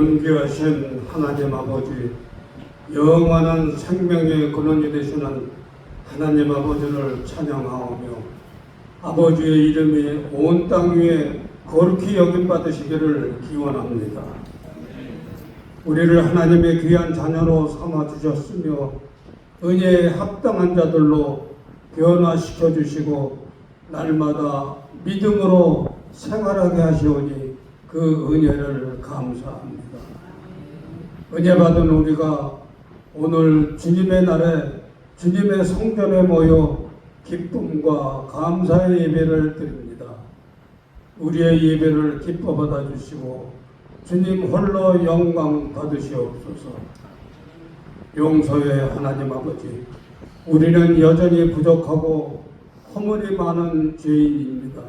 존귀하신 하나님 아버지, 영원한 생명의 근원이 되시는 하나님 아버지를 찬양하오며 아버지의 이름이 온 땅 위에 거룩히 여김받으시기를 기원합니다. 우리를 하나님의 귀한 자녀로 삼아주셨으며 은혜에 합당한 자들로 변화시켜 주시고 날마다 믿음으로 생활하게 하시오니 그 은혜를 감사합니다. 은혜 받은 우리가 오늘 주님의 날에 주님의 성전에 모여 기쁨과 감사의 예배를 드립니다. 우리의 예배를 기뻐 받아주시고 주님 홀로 영광 받으시옵소서. 용서의 하나님 아버지, 우리는 여전히 부족하고 허물이 많은 죄인입니다.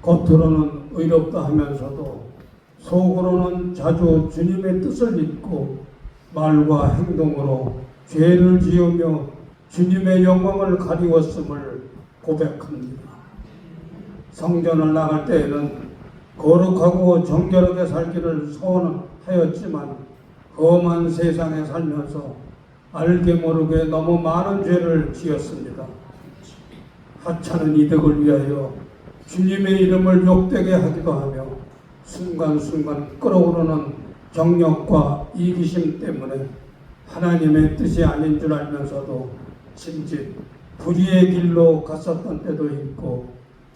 겉으로는 의롭다 하면서도 속으로는 자주 주님의 뜻을 잊고 말과 행동으로 죄를 지으며 주님의 영광을 가리웠음을 고백합니다. 성전을 나갈 때에는 거룩하고 정결하게 살기를 소원하였지만 험한 세상에 살면서 알게 모르게 너무 많은 죄를 지었습니다. 하찮은 이득을 위하여 주님의 이름을 욕되게 하기도 하며 순간순간 끓어오르는 정욕과 이기심 때문에 하나님의 뜻이 아닌 줄 알면서도 짐짓 불의의 길로 갔었던 때도 있고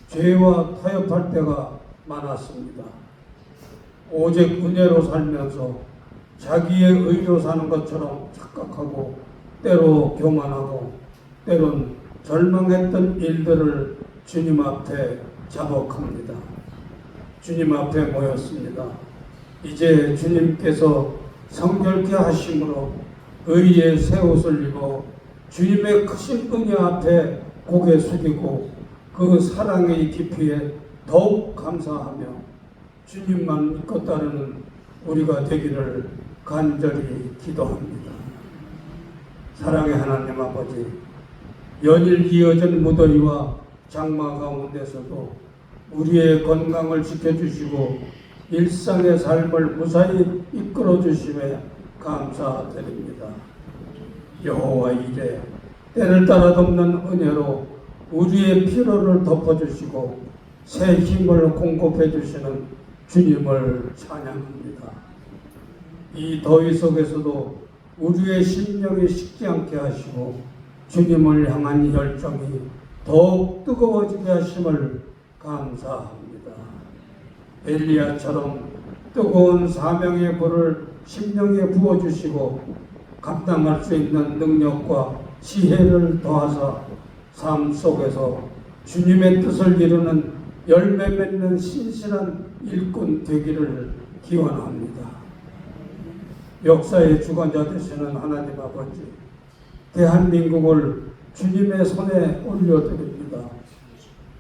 죄와 타협할 때가 많았습니다. 오직 은혜로 살면서 자기의 의로 사는 것처럼 착각하고 때로 교만하고 때론 절망했던 일들을 주님 앞에 자복합니다. 주님 앞에 모였습니다. 이제 주님께서 성결케 하심으로 의의 새 옷을 입어 주님의 크신 은혜 앞에 고개 숙이고 그 사랑의 깊이에 더욱 감사하며 주님만 믿고 따르는 우리가 되기를 간절히 기도합니다. 사랑의 하나님 아버지, 연일 이어진 무더위와 장마 가운데서도 우리의 건강을 지켜주시고 일상의 삶을 무사히 이끌어 주심에 감사드립니다. 여호와 이레 때를 따라 덮는 은혜로 우리의 피로를 덮어주시고 새 힘을 공급해 주시는 주님을 찬양합니다. 이 더위 속에서도 우리의 심령이 식지 않게 하시고 주님을 향한 열정이 더욱 뜨거워지게 하심을 감사합니다. 엘리야처럼 뜨거운 사명의 불을 심령에 부어주시고 감당할 수 있는 능력과 지혜를 더하사 삶 속에서 주님의 뜻을 이루는 열매 맺는 신실한 일꾼 되기를 기원합니다. 역사의 주관자 되시는 하나님 아버지, 대한민국을 주님의 손에 올려드립니다.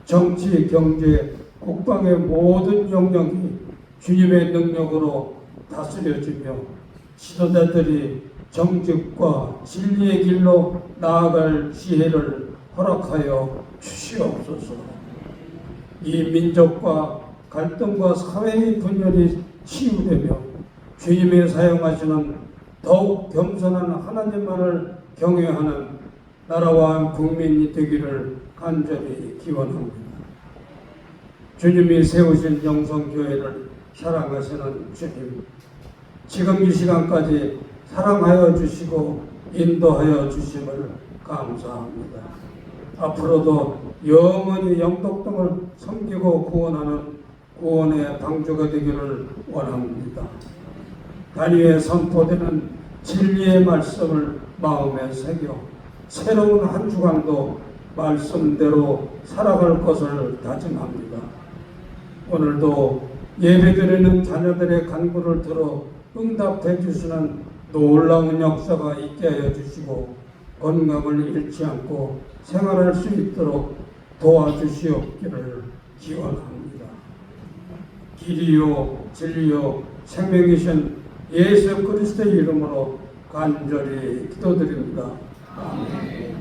정치, 경제, 국방의 모든 영역이 주님의 능력으로 다스려지며 지도자들이 정직과 진리의 길로 나아갈 지혜를 허락하여 주시옵소서. 이 민족과 갈등과 사회의 분열이 치유되며 주님이 사용하시는 더욱 겸손한 하나님만을 경외하는 나라와 국민이 되기를 간절히 기원합니다. 주님이 세우신 영성교회를 사랑하시는 주님, 지금 이 시간까지 사랑하여 주시고 인도하여 주심을 감사합니다. 앞으로도 영원히 영독동을 섬기고 구원하는 구원의 방주가 되기를 원합니다. 단위에 선포되는 진리의 말씀을 마음에 새겨 새로운 한 주간도 말씀대로 살아갈 것을 다짐합니다. 오늘도 예배드리는 자녀들의 간구를 들어 응답해 주시는 놀라운 역사가 있게 하여 주시고 건강을 잃지 않고 생활할 수 있도록 도와주시옵기를 기원합니다. 길이요 진리요 생명이신 예수 그리스도의 이름으로 간절히 기도드립니다. 아멘.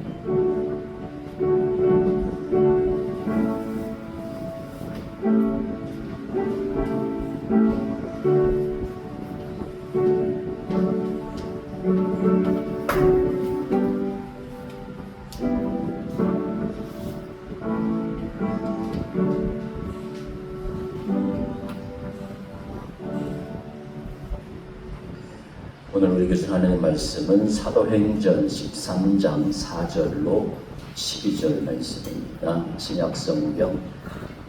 오늘 우리에게 준 하나님의 말씀은 사도행전 13장 4절로 12절 말씀입니다. 신약성경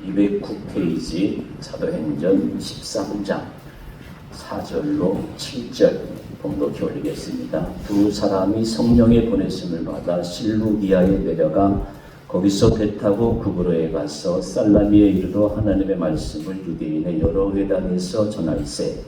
209페이지 사도행전 13장 4절로 7절 봉독해 올리겠습니다. 두 사람이 성령의 보내심을 받아 실루기아에 내려가 거기서 배 타고 구브로에 가서 살라미에 이르러 하나님의 말씀을 유대인의 여러 회당에서 전할세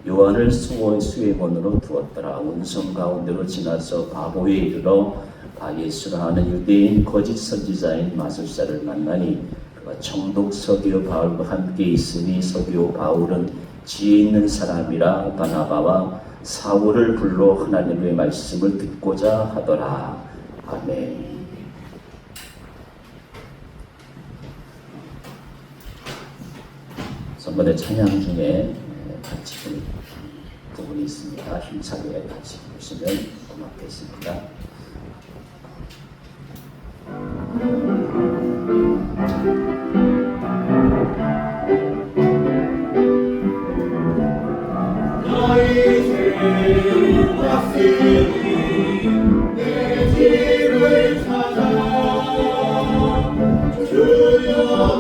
요한을 수회원으로 두었더라. 운성 가운데로 지나서 바보에 이르러 바예수라 하는 유대인 거짓 선지자인 마술사를 만나니 그가 총독 서기오 바울과 함께 있으니 서기오 바울은 지혜 있는 사람이라 바나바와 사울을 불러 하나님의 말씀을 듣고자 하더라. 아멘. 전번에 찬양 중에 같이 본 부분이 있습니다. 힘차게 같이 보시면 고맙겠습니다. 너희 죄 왔으니 내 집을 찾아 주여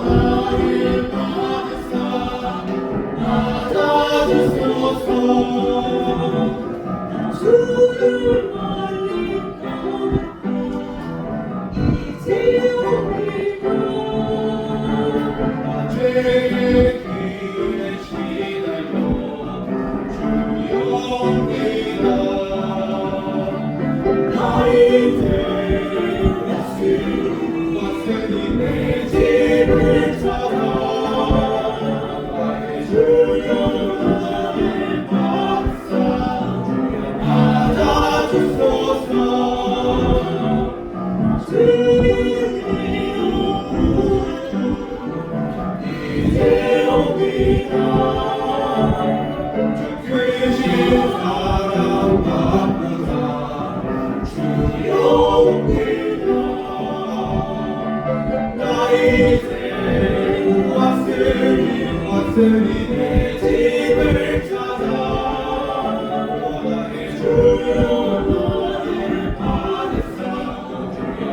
나를 받으사 찾아주소서. 주를 말리며 이제 옵니다. 죄의 길에 시달려 주여 옵니다. 나의 죄 왔으니 내 집을 찾아 주여 나를 받으사 찾아주소서. 이제 옵니다. 주 크신 사랑받보다 주여 옵니다. 나의 죄 왔으니 내 집을 찾아 나의 주여 나를 받으사 주여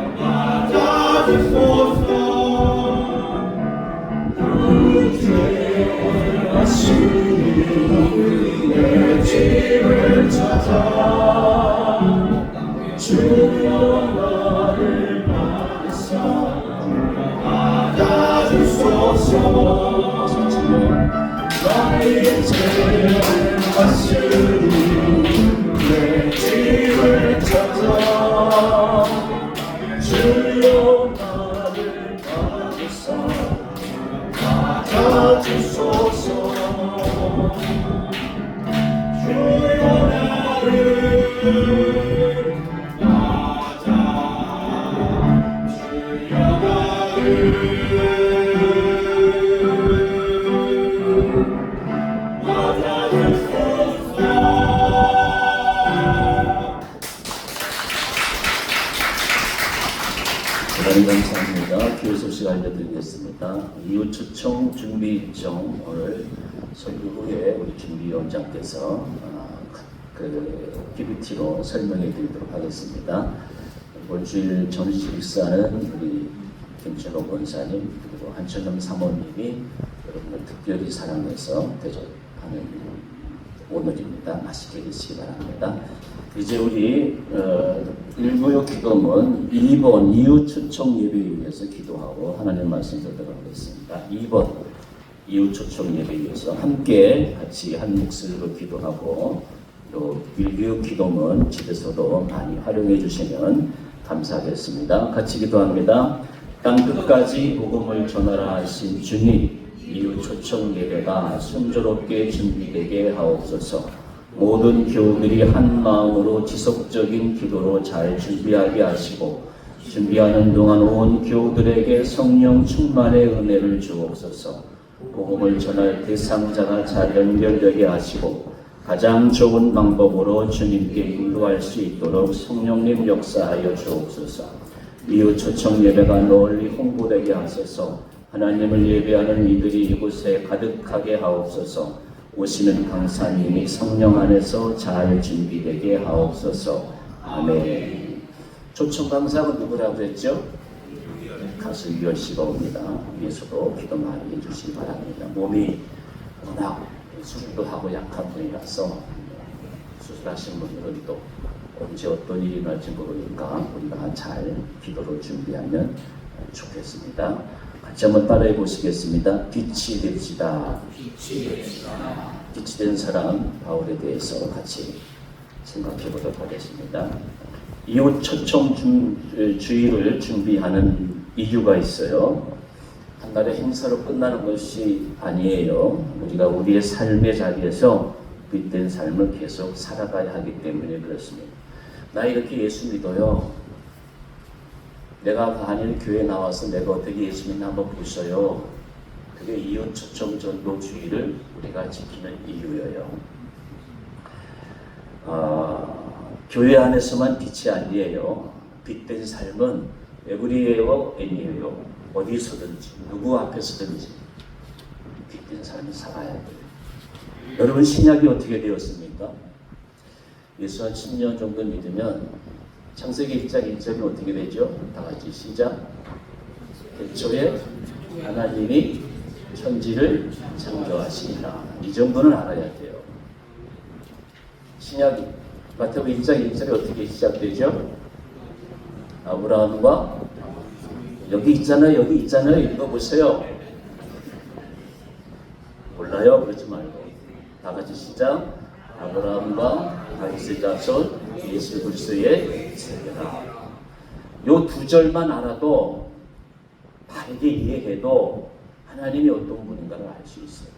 찾아주소서. 그 죄 왔으니 내 집을 찾아 주여 나를 받으사 찾아주소서. 나의 죄 왔으니 내 집을 찾아 주여 나를 받으사 찾아주소서. 주여 나를 찾아 주여 나를 감사합니다. 교회 소식 알려드리겠습니다. 이후 초청 준비 일정 오늘 설교 후에 우리 준비위원장께서 PPT로 설명해 드리도록 하겠습니다. 이번 주일 전시 식사는 우리 김철호 권사님 그리고 한철lâm 사모님이 여러분을 특별히 사랑해서 대접하는 오늘입니다. 맛있게 드시기 바랍니다. 이제 우리 1부요 기도문 2번 이후 초청 예배에 위해서 기도하고 하나님 말씀 듣도록 하겠습니다. 2번 이후 초청 예배에 위해서 함께 같이 한 목소리로 기도하고 또 1부 기도문 집에서도 많이 활용해 주시면 감사하겠습니다. 같이 기도합니다. 땅끝까지 복음을 전하라 하신 주님, 이후 초청 예배가 순조롭게 준비되게 하옵소서. 모든 교우들이 한 마음으로 지속적인 기도로 잘 준비하게 하시고 준비하는 동안 온 교우들에게 성령 충만의 은혜를 주옵소서. 복음을 전할 대상자가 잘 연결되게 하시고 가장 좋은 방법으로 주님께 인도할 수 있도록 성령님 역사하여 주옵소서. 이후 초청 예배가 널리 홍보되게 하소서. 하나님을 예배하는 이들이 이곳에 가득하게 하옵소서. 오시는 강사님이 성령 안에서 잘 준비되게 하옵소서. 아멘. 초청 강사가 누구라고 했죠? 가수 유열 씨가 옵니다. 위에서도 기도 많이 해주시기 바랍니다. 몸이 워낙 수술도 하고 약한 분이라서 수술하신 분들은 또 언제 어떤 일이 날지 모르니까 우리가 잘 기도를 준비하면 좋겠습니다. 같이 한번 따라해 보시겠습니다. 빛이 됩시다. 빛이 된 사람 바울에 대해서 같이 생각해 보도록 하겠습니다. 이웃 초청 주의를 준비하는 이유가 있어요. 한 달의 행사로 끝나는 것이 아니에요. 우리가 우리의 삶의 자리에서 빛된 삶을 계속 살아가야 하기 때문에 그렇습니다. 나 이렇게 예수 믿어요. 내가 다니는 교회 나와서 내가 어떻게 예수 믿나 한번 보셔요. 그게 이웃 초청 전도주의를 우리가 지키는 이유예요. 교회 안에서만 빛이 아니에요. 빛된 삶은 에브리웨어 애니에요. 어디서든지 누구 앞에서든지 빛된 삶을 살아야 돼요. 여러분 신약이 어떻게 되었습니까? 예수 한 10년 정도 믿으면 창세기 1장 1절이 어떻게 되죠? 다 같이 시작. 애초에 하나님이 천지를 창조하시니라. 이 정도는 알아야 돼요. 신약이 마태복음 1장 1절이 어떻게 시작되죠? 아브라함과 여기 있잖아요. 읽어보세요. 몰라요? 그러지 말고 다 같이 시작. 아브라함과 다윗의 자손 예수 그리스도의 세계다. 요 두 절만 알아도 바르게 이해해도 하나님이 어떤 분인가를 알 수 있어요.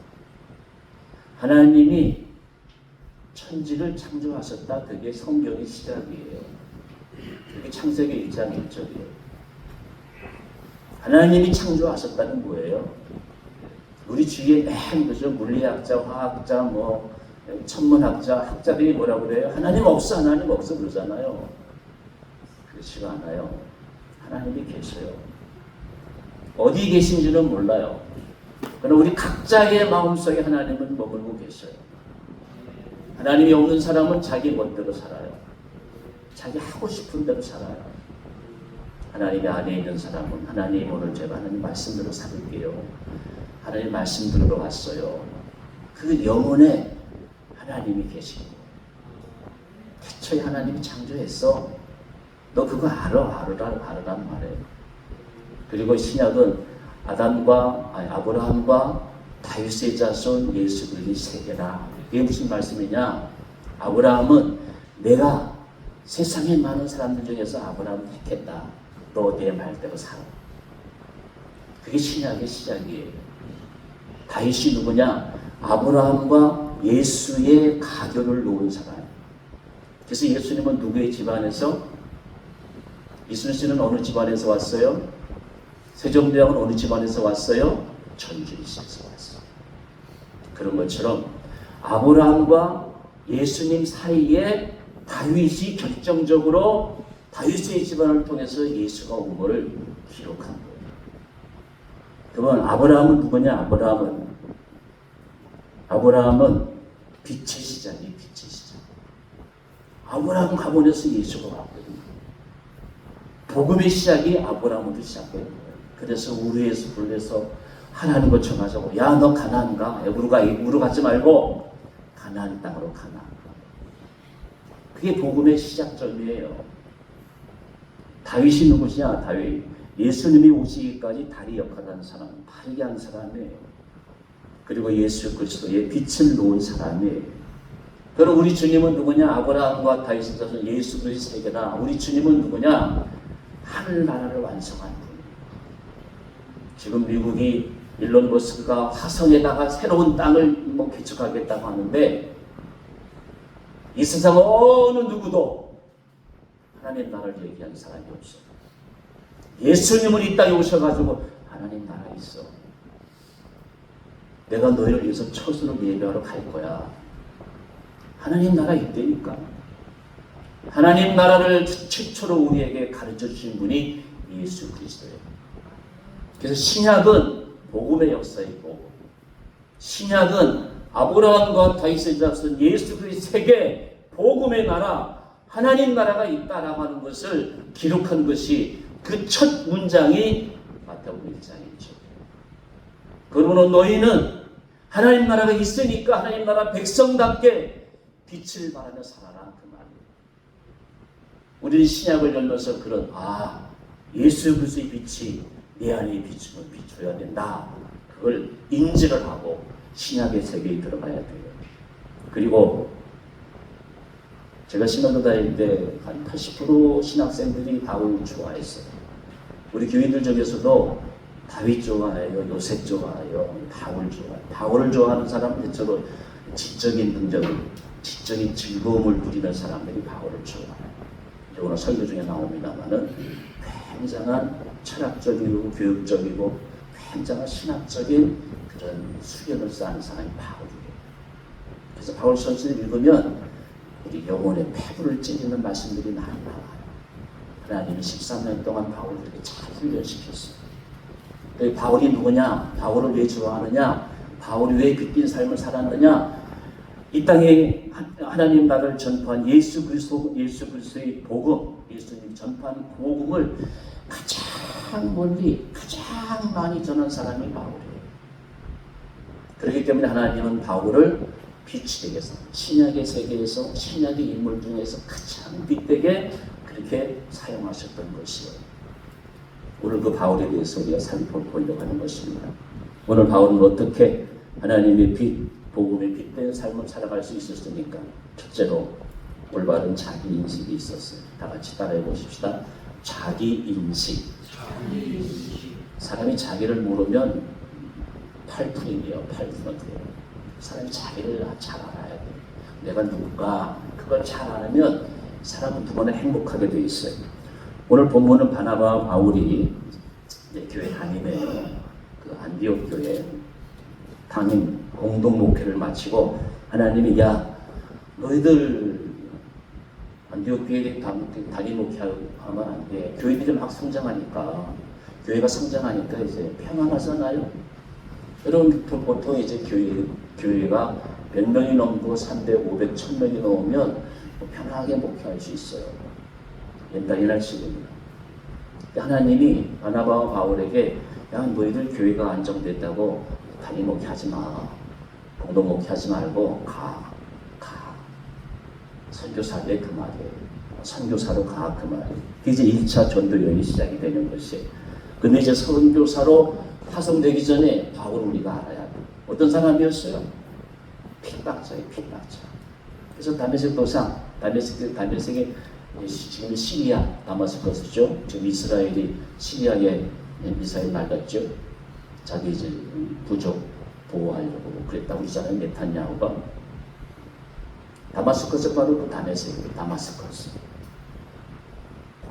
하나님이 천지를 창조하셨다. 그게 성경의 시작이에요. 그게 창세기 1장 1절이에요. 하나님이 창조하셨다는 뭐예요? 우리 주위에 맨 그죠? 물리학자, 화학자, 천문학자, 학자들이 뭐라고 그래요? 하나님 없어 그러잖아요. 그렇지가 않아요. 하나님이 계셔요. 어디 계신지는 몰라요. 그러나 우리 각자의 마음속에 하나님은 머물고 계셔요. 하나님이 없는 사람은 자기 멋대로 살아요. 자기 하고 싶은 대로 살아요. 하나님이 안에 있는 사람은 하나님 오늘 제가 하나님 말씀대로 살을게요. 하나님 말씀 들으러 왔어요. 그 영혼에 하나님이 계시고 태초에 하나님이 창조했어. 너 그거 알으란 말이에요. 그리고 신약은 아브라함과 다윗의 자손 예수 그리스도의 세계라. 이게 무슨 말씀이냐? 아브라함은 내가 세상에 많은 사람들 중에서 아브라함을 택했다. 너 내 말대로 살아. 그게 신약의 시작이에요. 다윗이 누구냐? 아브라함과 예수의 가교를 놓은 사람. 그래서 예수님은 누구의 집안에서? 이순 씨는 어느 집안에서 왔어요? 세종대왕은 어느 집안에서 왔어요? 전주시에서 왔어요. 그런 것처럼 아브라함과 예수님 사이에 다윗이 결정적으로 다윗의 집안을 통해서 예수가 온 것을 기록한 거예요. 그러면 아브라함은 누구냐? 아브라함은 빛의 시작이에요. 빛의 시작. 아브라함 가문에서 예수가 왔거든요. 복음의 시작이 아브라함으로 시작된 거예요. 그래서 우르에서 불러서 하나님과 청하자고, 야 너 가나안 가. 우르 가지 말고 가나안 땅으로 가나. 그게 복음의 시작점이에요. 다윗이 누구시냐? 다윗. 예수님이 오시기까지 다리 역할하는 사람, 바르게 한 사람이에요. 그리고 예수 그리스도의 빛을 놓은 사람이에요. 그럼 우리 주님은 누구냐? 아브라함과 다윗의 자손 예수 그리스도의 세계다. 우리 주님은 누구냐? 하늘나라를 완성한 분. 지금 미국이 일론 머스크가 화성에다가 새로운 땅을 개척하겠다고 하는데 이 세상 어느 누구도 하나님 나라를 얘기하는 사람이 없어요. 예수님은 이 땅에 오셔가지고 하나님 나라 있어. 내가 너희를 위해서 처소를 예배하러 갈 거야. 하나님 나라 있다니까. 하나님 나라를 최초로 우리에게 가르쳐 주신 분이 예수 그리스도예요. 그래서 신약은 복음의 역사이고 신약은 아브라함과 다윗의 자손 예수 그리스도 세계 복음의 나라 하나님 나라가 있다라고 하는 것을 기록한 것이 그 첫 문장이 마태복음 1장이죠. 그러므로 너희는 하나님 나라가 있으니까 하나님 나라 백성답게 빛을 발하며 살아라 그 말이에요. 우리는 신약을 열면서 그런 예수 그리스도의 빛이 내 안에 비춰야 된다. 그걸 인지를 하고 신약의 세계에 들어가야 돼요. 그리고 제가 신학교 다닐 때 한 80% 신학생들이 바울을 좋아했어요. 우리 교인들 중에서도 다윗 좋아해요, 요셉 좋아해요, 바울 좋아해요. 바울을 좋아하는 사람은 대체로 지적인 긍정을, 지적인 즐거움을 누리는 사람들이 바울을 좋아해요. 오늘 설교 중에 나옵니다만은 굉장한 철학적이고 교육적이고 굉장한 신학적인 그런 수련을 쌓은 사람이 바울이에요. 그래서 바울 선생을 읽으면 우리 영혼의 폐부를 찌르는 말씀들이 많이 나와요. 하나님이 13년 동안 바울을 이렇게 잘 훈련시켰어요. 바울이 누구냐? 바울을 왜 좋아하느냐? 바울이 왜 빛빈 삶을 살았느냐? 이 땅에 하나님 나라를 전파한 예수 그리스도의 복음, 예수님 전파한 복음을 가장 멀리, 가장 많이 전한 사람이 바울이에요. 그렇기 때문에 하나님은 바울을 빛이 되게 해서 신약의 세계에서 신약의 인물 중에서 가장 빛되게 그렇게 사용하셨던 것이에요. 오늘 그 바울에 대해서 우리가 살펴보려고 하는 것입니다. 오늘 바울은 어떻게 하나님의 빛, 복음의 빛된 삶을 살아갈 수 있었습니까? 첫째로 올바른 자기인식이 있었어요. 다 같이 따라해 보십시다. 자기인식. 사람이 자기를 모르면 8%이에요. 8%예요. 사람이 자기를 잘 알아야 돼요. 내가 누군가 그걸 잘 알면 사람은 두 번에 행복하게 돼 있어요. 오늘 본문은 바나바와 바울이 교회 담임이에요. 그 안디옥 교회 담임 공동 목회를 마치고 하나님이 너희들 안디옥 교회에 담임 목회하면 안 돼. 교회들이 막 성장하니까 교회가 성장하니까 이제 평안하잖아요. 여러분 보통 이제 교회가 100명이 넘고 300, 500, 1000명이 넘으면 편하게 목회할 수 있어요. 옛날 식입니다. 하나님이 바나바와 바울에게 너희들 교회가 안정됐다고 담임 목회하지 마. 공동 목회하지 말고 가. 선교사 돼 그 말이에요. 선교사로 가 그 말이에요. 이제 1차 전도 여행이 시작이 되는 것이에요. 근데 이제 선교사로 파송되기 전에 바울을 우리가 알아야 돼. 어떤 사람이었어요? 핍박자예요, 핍박자. 그래서 다메섹 도상, 다메섹이 지금 시리아 다마스커스죠. 지금 이스라엘이 시리아에 미사일 날렸죠. 자기 이제 부족 보호하려고 그랬다고 그러잖아요. 네탄야후가. 다마스커스 바로 그 다메섹, 다마스커스.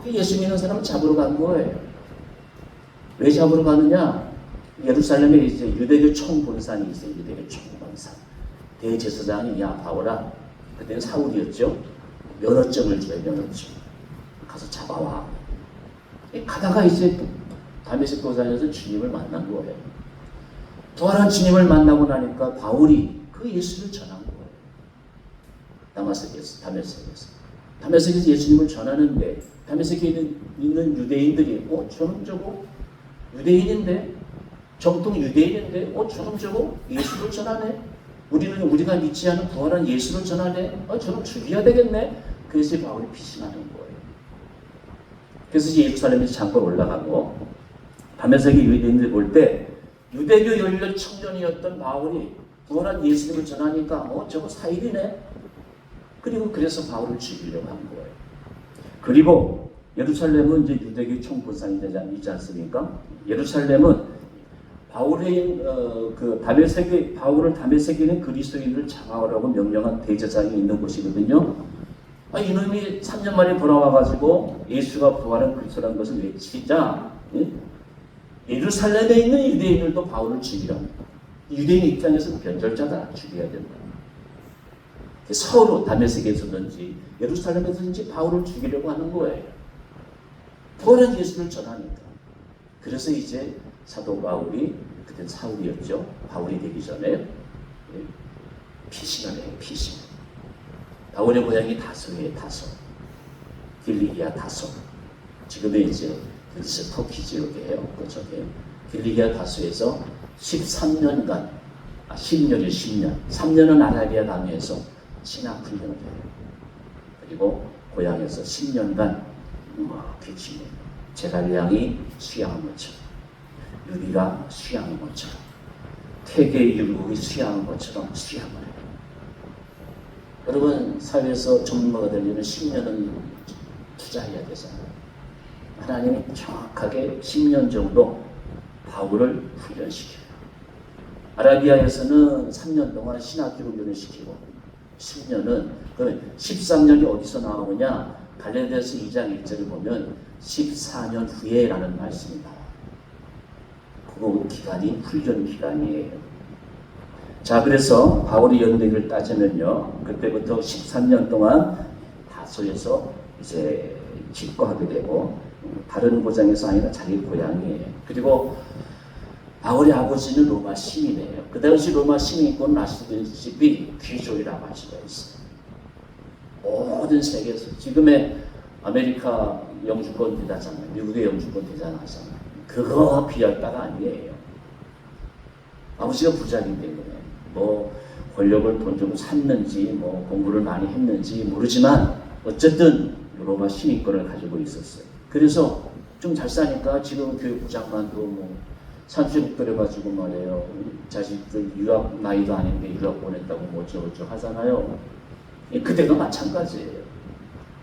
예수 믿는 사람을 잡으러 간 거예요. 왜 잡으러 가느냐? 예루살렘에 이제 유대교 총본산이 있어요. 유대교 총본산. 대제사장이 바울아, 그때는 사울이었죠. 면허증을 줘요. 면허증. 가서 잡아와. 가다가 이제 다메섹 도상에서 주님을 만난 거예요. 부활한 주님을 만나고 나니까 바울이 그 예수를 전한 거예요. 다메섹에서 예수님을 전하는데 다메섹에 있는 유대인들이 저놈 저거 유대인인데 정통 유대인인데 저놈 저거 예수를 전하네. 우리가 믿지 않은 부활한 예수를 전하네. 저놈 죽여야 되겠네. 그래서 바울이 피신하는 거예요. 그래서 이제 예루살렘에서 잠깐 올라가고 다메섹의 유대인들 볼 때 유대교 열렬 청년이었던 바울이 부활한 예수님을 전하니까 저거 사일이네. 그래서 바울을 죽이려고 한 거예요. 그리고 예루살렘은 이제 유대교 총본산이 되지 않습니까? 예루살렘은 바울의 바울을 다메섹에 있는 그리스도인을 잡아오라고 명령한 대제사장이 있는 곳이거든요. 이놈이 3년 만에 돌아와가지고 예수가 부활한 그리스도라는 것을 외치자 예루살렘에 있는 유대인들도 바울을 죽이라고. 유대인 입장에서 변절자다. 죽여야 된다. 서로 다메섹에서든지 예루살렘에서든지 바울을 죽이려고 하는 거예요. 부활한 예수를 전하니까. 그래서 이제 사도 바울이 그때 사울이었죠. 바울이 되기 전에 피신을 해요. 피신. 바울의 고향이 다소예요. 다소. 길리기아 다소. 지금의 이제 그리스 터키 지역이에요. 그쪽에 길리기아 다소에서 13년간 10년 3년은 아라비아 남해에서 신학 훈련을 해요. 그리고 고향에서 10년간 개치고 제갈량이 수양한 것처럼 유리가 수양한 것처럼 태계 율곡이 수양한 것처럼 수양을 해요. 여러분 사회에서 전문가가 되려면 10년은 투자해야 되잖아요. 하나님이 정확하게 10년 정도 바울을 훈련시켜요. 아라비아에서는 3년 동안 신학기로 훈련시키고 10년은 그 13년이 어디서 나오느냐? 갈라디아서 2장 1절을 보면 14년 후에라는 말씀이 나와요. 그 기간이 훈련 기간이에요. 자, 그래서 바울의 연대기를 따지면요, 그때부터 13년 동안 다소에서 이제 집거하게 되고 다른 고장에서 아니라 자기 고향이에요. 그리고 바울의 아버지는 로마 시민이에요. 그 당시 로마 시민권은 아시다시피 귀족이라고 할 수가 있어요. 모든 세계에서 지금의 아메리카 영주권 대단하잖아요. 미국의 영주권 대단하잖아요. 그거와 비할 바가 아니에요. 아버지가 부자이기 때문에 뭐 권력을 돈좀 샀는지 뭐 공부를 많이 했는지 모르지만 어쨌든 로마 시민권을 가지고 있었어요. 그래서 좀 잘 사니까 지금 교육부장만도 뭐 산수국들을 가지고 말이에요. 자식들 유학 나이도 아닌데 유학 보냈다고 뭐 어쩌고저쩌고 하잖아요. 그때가 마찬가지예요.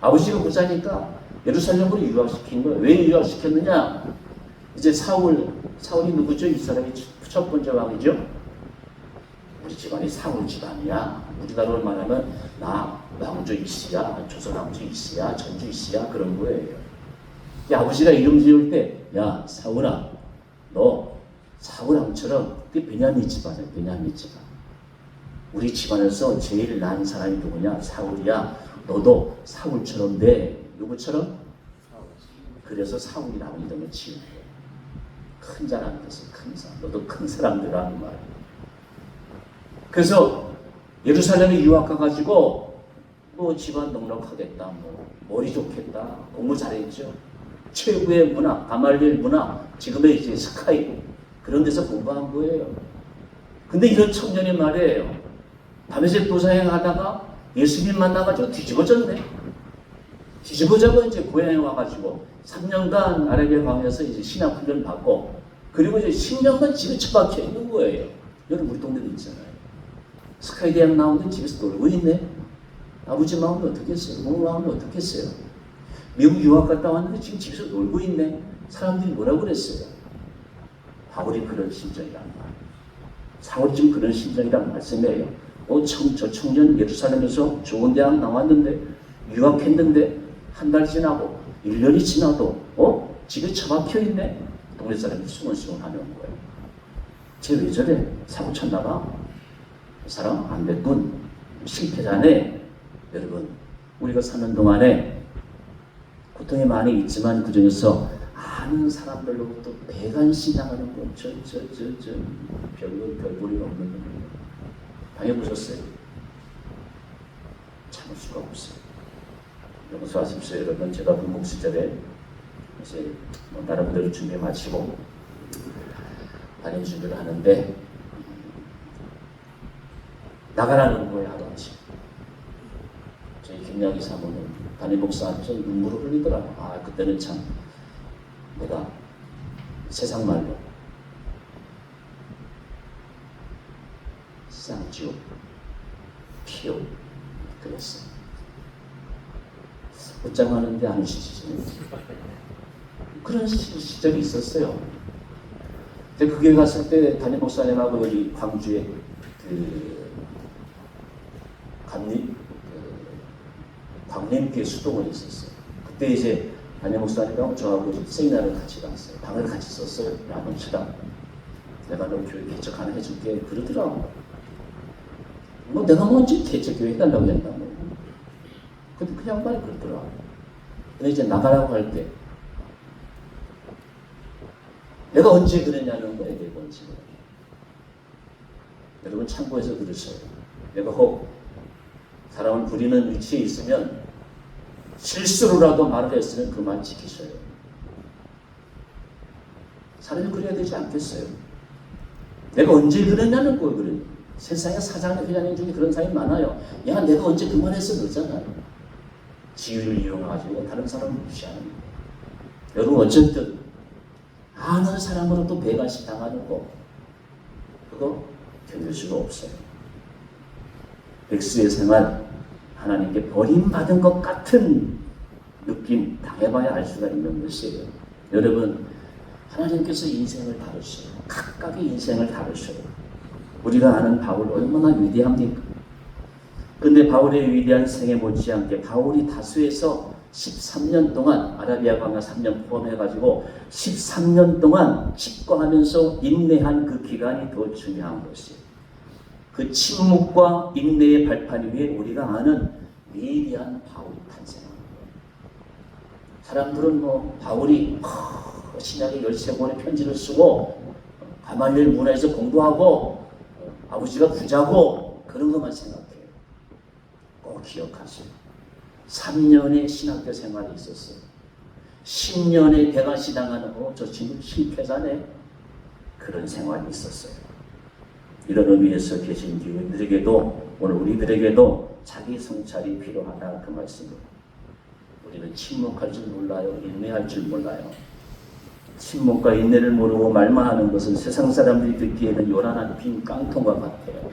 아버지가 부자니까 예루살렘으로 유학시킨 거예요. 왜 유학시켰느냐? 이제 사울이 누구죠? 이 사람이 첫 번째 왕이죠? 우리 집안이 사울 집안이야. 우리나라로 말하면 나 왕조 이씨야, 조선 왕조 이씨야, 전주 이씨야 그런 거예요. 아버지가 이름 지을 때, 야 사울아, 너 사울왕처럼 그 베냐민 집안이야, 베냐민 집안. 우리 집안에서 제일 난 사람이 누구냐? 사울이야. 너도 사울처럼 돼. 누구처럼? 그래서 사울이라고 이름을 지은 거예요. 큰 자라는 뜻은 큰 사람. 너도 큰 사람들이라는 말이에요. 그래서 예루살렘에 유학 가가지고 뭐 집안 넉넉하겠다, 뭐 머리 좋겠다, 공부 잘했죠. 최고의 문화, 가말리엘 문화, 지금의 이제 스카이 그런 데서 공부한 거예요. 근데 이런 청년이 말이에요. 밤새 도사행 하다가 예수님 만나가지고 뒤집어졌네. 뒤집어져서 이제 고향에 와가지고 3년간 아라비아 광야에서 이제 신학 훈련 받고 그리고 이제 10년간 집에 처박혀 있는 거예요. 여러분 우리 동네도 있잖아요. 스카이 대학 나오는데 집에서 놀고 있네. 아버지 마음이 어떻겠어요? 어머니 마음이 어떻겠어요? 미국 유학 갔다 왔는데 지금 집에서 놀고 있네. 사람들이 뭐라고 그랬어요? 바울이 그런 심정이란 말. 사울이 지금 그런 심정이란 말씀이에요. 저 청년 예루살렘에서 좋은 대학 나왔는데 유학했는데 한 달 지나고 1년이 지나도 집에 처박혀 있네. 동네 사람이 수근수근 하는 거예요. 쟤 왜 저래? 사고 쳤나 봐. 그 사람 안 됐군. 실패자네. 여러분 우리가 사는 동안에 고통이 많이 있지만 그 중에서 아는 사람들로부터 배간신당하는 건 별볼이 없는 거예요. 당해보셨어요? 참을 수가 없어요. 용서하십시오 여러분. 제가 군복 시절에 이제 뭐 나름대로 준비 마치고 단임 준비를 하는데 나가라는 거예요. 하던지 저희 김양희 사모는 담임 목사 앞에서 눈물을 흘리더라고요. 아 그때는 참 내가 세상 말로 쌍지옥 피오 그랬어요. 옷장하는데 안 쉬시죠? 그런 시절이 있었어요. 근데 그게 갔을 때 담임 목사님하고 여기 광주에 광림교회 수도원이 있었어요. 그때 이제 담임 목사님하고 저하고 세미나를 같이 갔어요. 방을 같이 썼어요. 야문치다. 내가 너 교회 개척 하나 해줄게. 그러더라고. 뭐 내가 뭔지 개척교회 해달라고 했나. 근데 그 양반이 그러더라고. 근데 이제 나가라고 할 때 내가 언제 그랬냐는 거예요. 내가 언제. 여러분 참고해서 들으세요. 내가 혹 사람을 부리는 위치에 있으면 실수로라도 말을 했으면 그 말 지키셔요. 사람이 그래야 되지 않겠어요? 내가 언제 그랬냐는 거예요. 그래. 세상에 사장님, 회장님 중에 그런 사람이 많아요. 야, 내가 언제 그 말 했어? 그러잖아요. 지위를 이용해가지고 다른 사람을 무시하는 거예요. 여러분, 어쨌든 아는 사람으로 또 배반시 당하는 거, 그거 견딜 수가 없어요. 백수의 생활, 하나님께 버림받은 것 같은 느낌 당해봐야 알 수가 있는 것이에요. 여러분, 하나님께서 인생을 다루셔요. 각각의 인생을 다루셔요. 우리가 아는 바울 얼마나 위대합니까? 근데 바울의 위대한 생애 못지않게 바울이 다수에서 13년 동안 아라비아 광야 3년 포함해가지고 13년 동안 집과하면서 인내한 그 기간이 더 중요한 것이에요. 그 침묵과 인내의 발판 위에 우리가 아는 위대한 바울이 탄생합니다. 사람들은 뭐 바울이 신약의 13권의 편지를 쓰고 가말리엘 문화에서 공부하고 아버지가 부자고 그런 것만 생각해요. 꼭 기억하세요. 3년의 신학교 생활이 있었어요. 10년의 대관시 당하는 저 친구 실패자네. 그런 생활이 있었어요. 이런 의미에서 계신 교인들에게도 오늘 우리들에게도 자기 성찰이 필요하다 그 말씀입니다. 우리는 침묵할 줄 몰라요. 인내할 줄 몰라요. 침묵과 인내를 모르고 말만 하는 것은 세상 사람들이 듣기에는 요란한 빈 깡통과 같아요.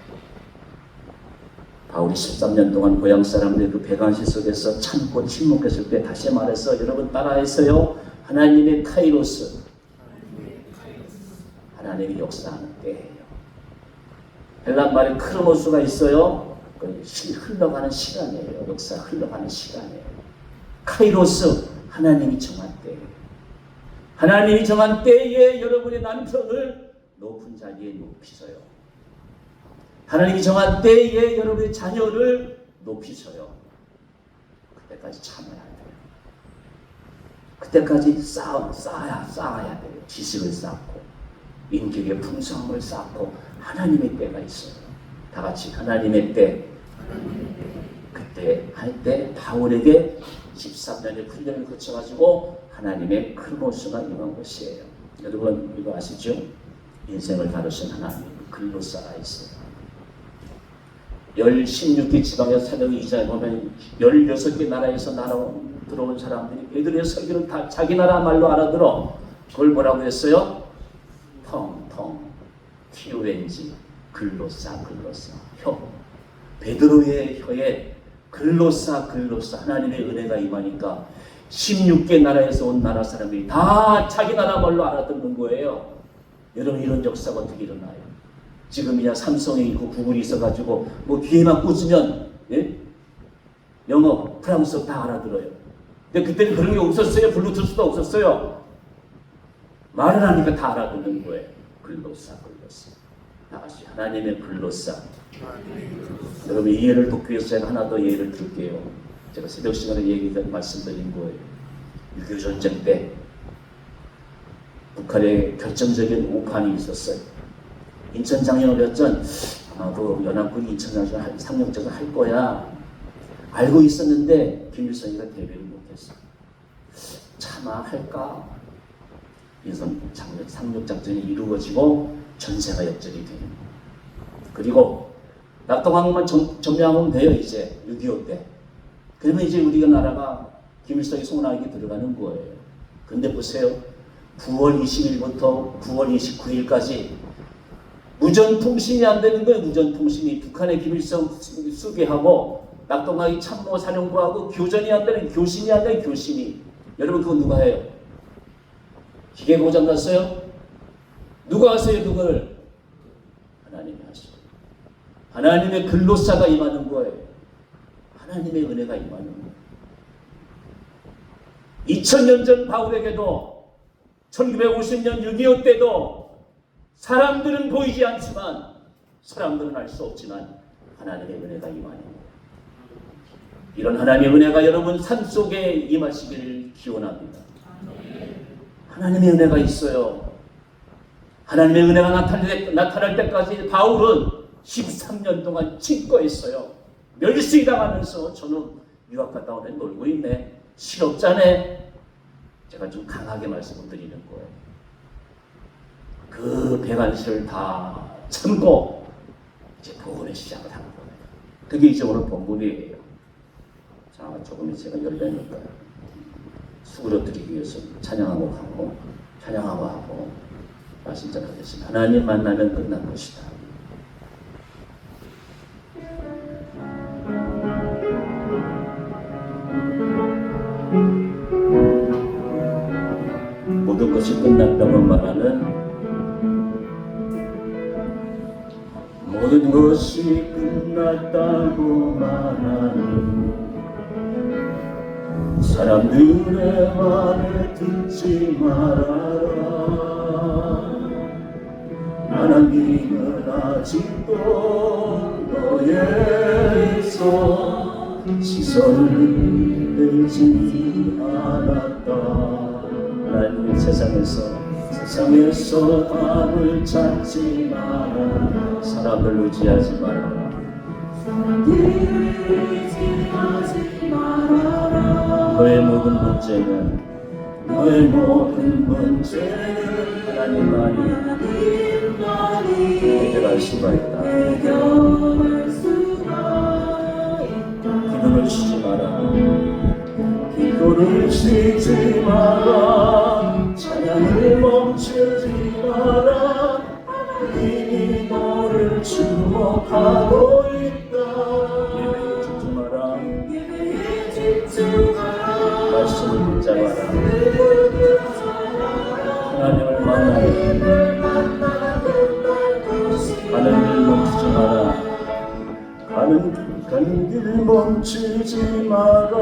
바울이 13년 동안 고향 사람들의 그 배관시 속에서 참고 침묵했을 때 다시 말해서 여러분 따라해서요. 하나님의 카이로스. 하나님이 역사하는 때예요. 헬란 말에 크로노스가 있어요. 흘러가는 시간이에요. 역사 흘러가는 시간이에요. 카이로스, 하나님이 정한 때예요. 하나님이 정한 때에 여러분의 남편을 높은 자리에 높이셔요. 하나님이 정한 때에 여러분의 자녀를 높이셔요. 그때까지 참아야 돼요. 그때까지 쌓아야 돼요. 지식을 쌓고 인격의 풍성함을 쌓고 하나님의 때가 있어요. 다 같이 하나님의 때. 그때 할 때 바울에게 13년의 훈련을 거쳐가지고 하나님의 크로노스가 임한 것이에요. 여러분 이거 아시죠? 인생을 다루신 하나님 글로사가 있어요. 16개 지방의 사역 2장에 보면 16개 나라에서 들어온 사람들이 베드로의 설교를 다 자기 나라 말로 알아들어. 그걸 뭐라고 했어요? 텅텅 TONG 글로사 혀. 베드로의 혀에 글로사 하나님의 은혜가 임하니까 16개 나라에서 온 나라 사람들이 다 자기 나라 말로 알아듣는 거예요. 여러분 이런 역사가 어떻게 일어나요? 지금이야 삼성이 있고 구글이 있어가지고 뭐 귀에만 꽂으면 예? 영어, 프랑스어 다 알아들어요. 근데 그때는 그런 게 없었어요. 블루투스도 없었어요. 말을 하니까 다 알아듣는 거예요. 글로사. 다시 하나님의 글로사. 여러분 이 예를 돕기 위해서 제가 하나 더 예를 들게요. 제가 새벽 시간에 말씀드린 거예요. 6.25 전쟁 때 북한에 결정적인 오판이 있었어요. 인천장영협전 아마 그 연합군이 인천장영 상륙작을 할 거야 알고 있었는데 김일성이가 대비를 못했어. 차마 할까? 그래서 상륙작전이 이루어지고 전세가 역전이 되는 거예요. 그리고 낙동강만 점령하면 돼요. 이제 6.25 때. 그러면 이제 우리가 나라가 김일성이 송나라에 들어가는 거예요. 근데 보세요. 9월 20일부터 9월 29일까지 무전통신이 안 되는 거예요. 무전통신이. 북한의 김일성 수비하고 낙동강이 참모사령부하고 교전이 안 되는 교신이 안 되는 교신이. 여러분 그건 누가 해요? 기계 고장 났어요? 누가 하세요? 그걸? 하나님이 하시고. 하나님의 글로사가 임하는 거예요. 하나님의 은혜가 임하는 거예요. 2000년 전 바울에게도 1950년 6.25 때도 사람들은 보이지 않지만 사람들은 알 수 없지만 하나님의 은혜가 임하는 거예요. 이런 하나님의 은혜가 여러분 삶 속에 임하시기를 기원합니다. 하나님의 은혜가 있어요. 하나님의 은혜가 나타날 때까지 바울은 13년 동안 찡꺼했어요. 멸시당하면서 저는 유학 갔다 오네, 놀고 있네, 실업자네. 제가 좀 강하게 말씀을 드리는 거예요. 그 배관실을 다 참고 이제 복음의 시작을 하는 거예요. 그게 이제 오늘 본문이에요. 자, 조금 제가 열려니까 수그러뜨리기 위해서 찬양하고 하고 말씀 전하겠습니다. 하나님 만나면 끝난 것이다. 모든 것이 끝났다고 말하는, 모든 것이 끝났다고 말하는 사람들의 말을 듣지 말아라. 하나님은 아직도 너에서 시선을 내지 않았다. 하나님 세상에서 답을 찾지 마라. 사람을 의지하지 마라. 너의 모든 문제는 하나님만이 해결할 수가 있다. 기도를 쉬지 마라. 찬양을 멈추지 마라. 하나님이 너를 주목하고 있다. 예배에 집중하라. 말씀을 붙잡아라. 하나님을 만나라. 가는 길 멈추지 마라. 가는 길 멈추지 마라.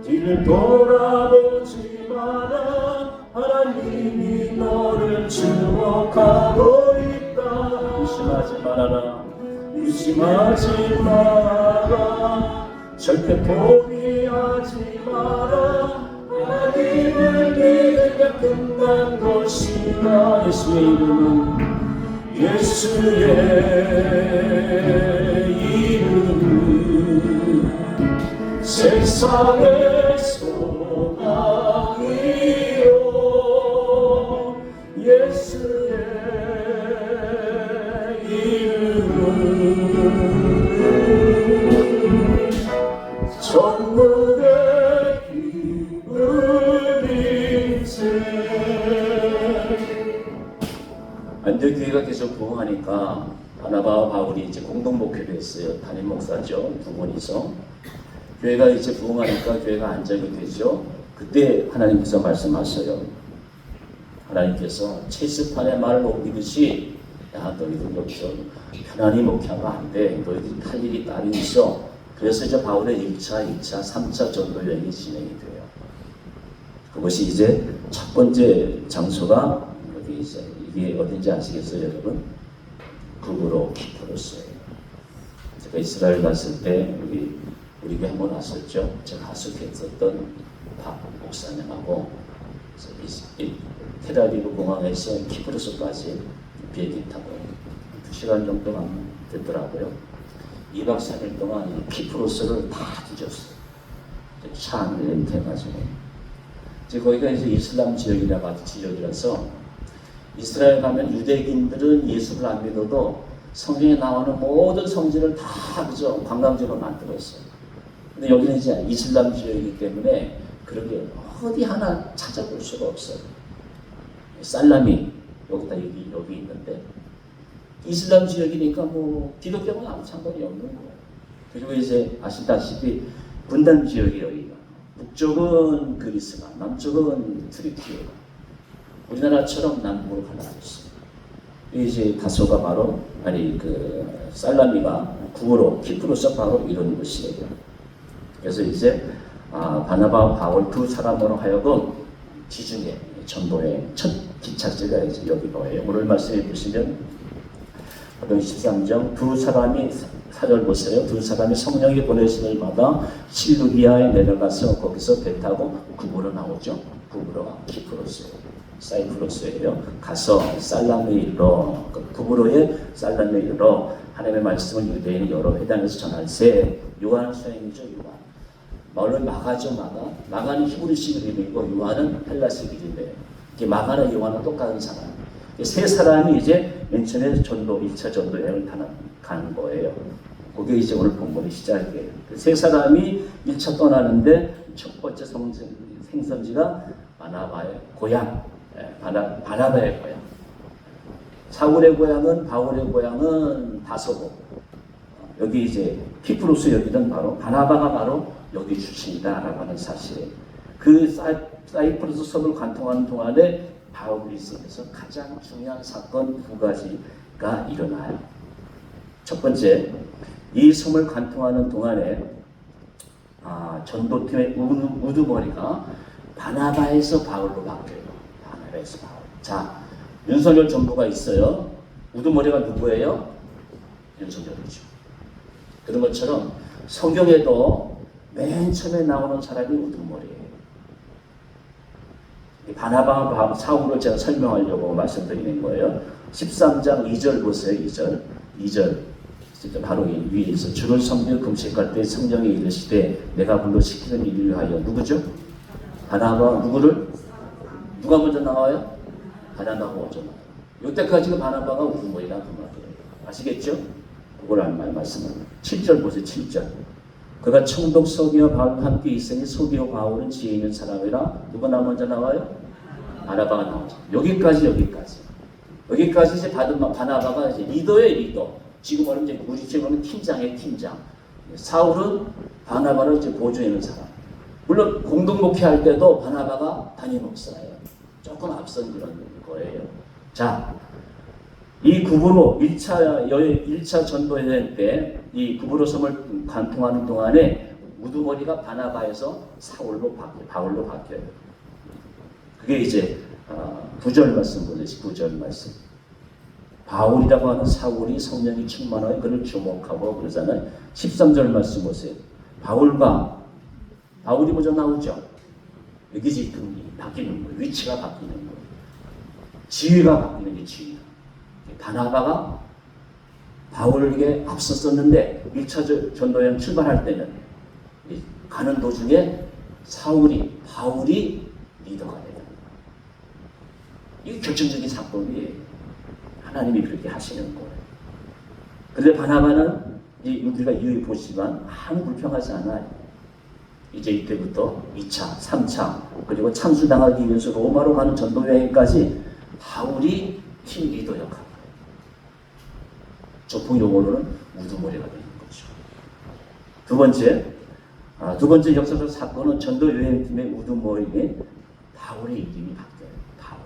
뒤를 돌아보지 마라. 하나님이 너를 주목하고 있다. 의심하지 말아라. 절대 포기하지 마라. 하나님을 믿으면 끝난 것이다. 예수의 이름은 세상의 소망이요. 예수의 이름은 천국의 기쁨이세. 안디옥교회가 계속 부흥하니까 바나바와 바울이 이제 공동 목회를 했어요. 담임 목사죠, 두 분이서. 교회가 이제 부흥하니까 교회가 안정이 되죠. 그때 하나님께서 말씀하셔요. 하나님께서 체스판에 말을 옮기듯이, 야, 너희들 여기서 편안히 목회하면 안 돼. 너희들이 할 일이 따로 있어. 그래서 이제 바울의 1차, 2차, 3차 전도 여행이 진행이 돼요. 그것이 이제 첫 번째 장소가 여기 이제 이게 어딘지 아시겠어요, 여러분? 북으로 키프로스예요. 제가 이스라엘 갔을 때 우리 교회 한번 왔었죠. 제가 하숙했었던 박 목사님하고 테라비브 공항에서 키프로스까지 비행기 타고 2시간 정도만 됐더라고요. 2박 3일 동안 키프로스를 다 뒤졌어요. 차 안에 렌트해가지고. 이제 거기가 이제 이슬람 지역이라서 이스라엘 가면 유대인들은 예수를 안 믿어도 성경에 나오는 모든 성질을 다 그저 관광지로 만들었어요. 근데 여기는 이제 이슬람 지역이기 때문에 그런 게 어디 하나 찾아볼 수가 없어요. 살라미 여기 있는데 이슬람 지역이니까 뭐 기독교는 아무 상관이 없는 거예요. 그리고 이제 아시다시피 분단 지역이 여기가 북쪽은 그리스가, 남쪽은 트리키예가, 우리나라처럼 남북으로 갈라졌어요. 이제 다소가 바로 살라미가 구어로 키프로스 바로 이런 것이에요. 그래서 이제 바나바와 바울 두 사람으로 하여금 지중해 전도의 첫 기착지가 이제 여기 거예요. 오늘 말씀해 보시면 사도행 13장 두 사람이 사절 보세요. 두 사람이 성령이 보내심을 받아 실루기아에 내려가서 거기서 배 타고 구부로 나오죠. 구부로가 키프로스예요. 사이프러스예요. 가서 살라미로 구부로의 살라미로 하나님의 말씀을 유대인의 여러 회당에서 전할세. 요한 서행이죠. 요한. 물론 마가죠. 마가는 히브리식 이름이고 요한은 헬라식 이름이에요. 이게 마가나 요한은 똑같은 사람. 세 사람이 이제 맨 처음에 1차 전도 여행을 가는 거예요. 그게 이제 오늘 본문의 시작이에요. 세 사람이 1차 떠나는데 첫 번째 생선지가 바나바의 고향, 바나바의 고향. 사울의 고향은 바울의 고향은 다소고, 여기 이제 키프로스 여기는 바로 바나바가 바로 여기 출신이다라고 하는 사실에 그 사이프러스 섬을 관통하는 동안에 바울 일생에서 가장 중요한 사건 두 가지가 일어나요. 첫 번째, 이 섬을 관통하는 동안에 전도팀의 우두머리가 바나바에서 바울로 바뀌어요. 바나바에서 바울. 자, 윤석열 전부가 있어요. 우두머리가 누구예요? 윤석열이죠. 그런 것처럼 성경에도 맨 처음에 나오는 사람이 우두머리예요. 바나바와 사울을 제가 설명하려고 말씀드리는 거예요. 13장 2절 보세요. 2절. 바로 위에서 주를 섬기며 금식할 때 성령이 이르시되 내가 불러 시키는 일을 하여 누구죠? 바나바 누구를? 누가 먼저 나와요? 바나바가 먼저 나와요. 이때까지는 바나바가 우두머리라 그 말이에요. 아시겠죠? 그걸 말씀합니다. 7절 보세요. 7절. 그가 청독 서기와 바울과 함께 있으니 서기와 바울은 지혜 있는 사람이라 누가 먼저 나와요? 바나바가 나오죠. 여기까지 이제 바나바가 이제 리더예요. 리더. 지금 말하면 이제 우리 지금은 팀장이에요. 팀장. 사울은 바나바를 이제 보조하는 사람. 물론 공동 목회할 때도 바나바가 담임 목사예요. 조금 앞선 그런 거예요. 자, 이 구브로 1차 전도 여행 때 이 구브로 섬을 관통하는 동안에 우두머리가 바나바에서 바울로 바뀌어요. 그게 이제 9절 말씀 보세요. 9절 말씀. 바울이라고 하는 사울이 성령이 충만하여 그를 주목하고 그러잖아요. 13절 말씀 보세요. 바울이 먼저 나오죠. 여기 지금 바뀌는 거예요. 위치가 바뀌는 거예요. 지위가 바뀌는 게 지위가. 바나바가 바울에게 앞섰었는데 1차 전도여행 출발할 때는 가는 도중에 바울이 리더가 돼요. 이게 결정적인 사건이에요. 하나님이 그렇게 하시는 거예요. 그런데 바나바는 우리가 이후에 보시지만 아무 불평하지 않아요. 이제 이때부터 2차, 3차 그리고 참수당하기 위해서 로마로 가는 전도여행까지 바울이 팀 리더 역할. 조풍 용어로는 우두머리가 되는 거죠. 두 번째 역사적 사건은 전도 여행팀의 우두머리에 바울의 이름이 바뀌어요. 바울.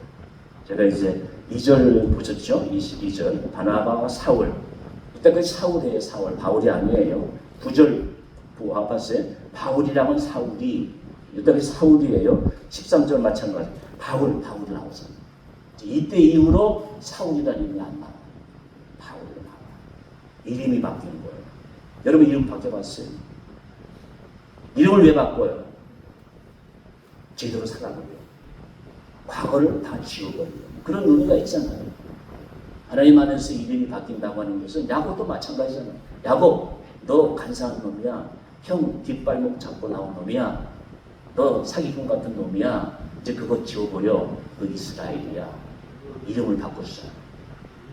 제가 이제 2절 보셨죠? 22절 바나바와 사울. 이때까지 사울이에요. 사울. 바울이 아니에요. 9절 보았어요. 바울이라면 사울이. 이때까지 사울이에요. 13절 마찬가지. 바울이 나오잖아요. 이때 이후로 사울이라는 이름이 안 나와요. 바울이 나와요. 이름이 바뀌는 거예요. 여러분 이름 바뀌어봤어요? 이름을 왜 바꿔요? 제대로 살아보려고. 과거를 다 지워버리려고. 그런 의미가 있잖아요. 하나님 안에서 이름이 바뀐다고 하는 것은 야고도 마찬가지잖아요. 야고, 너 간사한 놈이야. 형 뒷발목 잡고 나온 놈이야. 너 사기꾼 같은 놈이야. 이제 그거 지워버려. 너 이스라엘이야. 이름을 바꾸시잖아요.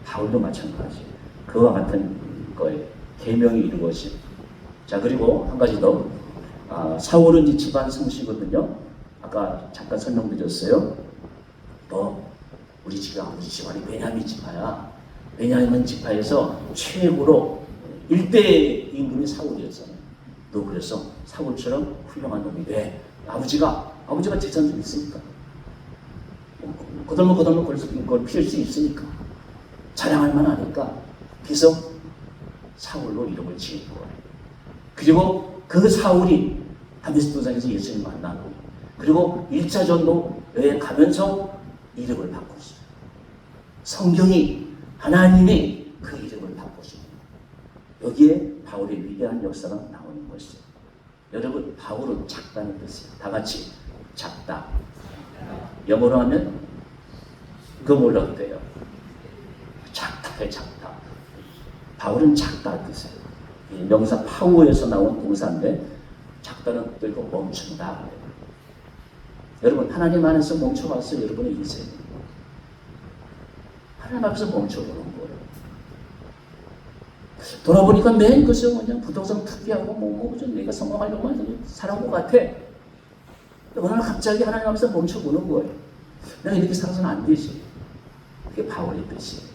바울도 마찬가지. 그와 같은 거예요. 계명이 이루어진. 자, 그리고 한 가지 더. 사울은 이제 집안 성씨거든요. 아까 잠깐 설명드렸어요. 우리 집안이 베냐민 지파야. 베냐민 지파에서 최고로 1대 임금이 사울이었잖아요. 너 그래서 사울처럼 훌륭한 놈이 돼. 아버지가 재산 좀 있으니까. 거들먹 그걸 피울 수 있으니까. 자랑할 만하니까. 그래서 사울로 이름을 지은 거예요. 그리고 그 사울이 다메섹 도상에서 예수님 만나고 그리고 1차 전도 여행 가면서 이름을 바꿨어요. 성경이 하나님이 그 이름을 바꾸시는 거예요. 여기에 바울의 위대한 역사가 나오는 것이죠. 여러분 바울은 작다는 뜻이에요. 다 같이 작다. 영어로 하면 그거 뭐라고 돼요? 작다예요. 작다. 바울은 작다 뜻이에요. 이 명사 파우에서 나온 동사인데 작다는 뜻이고 멈춘다. 여러분 하나님 안에서 멈춰봤어요. 여러분의 인생. 하나님 앞에서 멈춰보는 거예요. 돌아보니까 맨 그저 그냥 부동산 투기하고 좀 내가 성공하려고 살아온 것 같아. 어느 날 갑자기 하나님 앞에서 멈춰보는 거예요. 내가 이렇게 살아서는 안 되지. 그게 바울의 뜻이에요.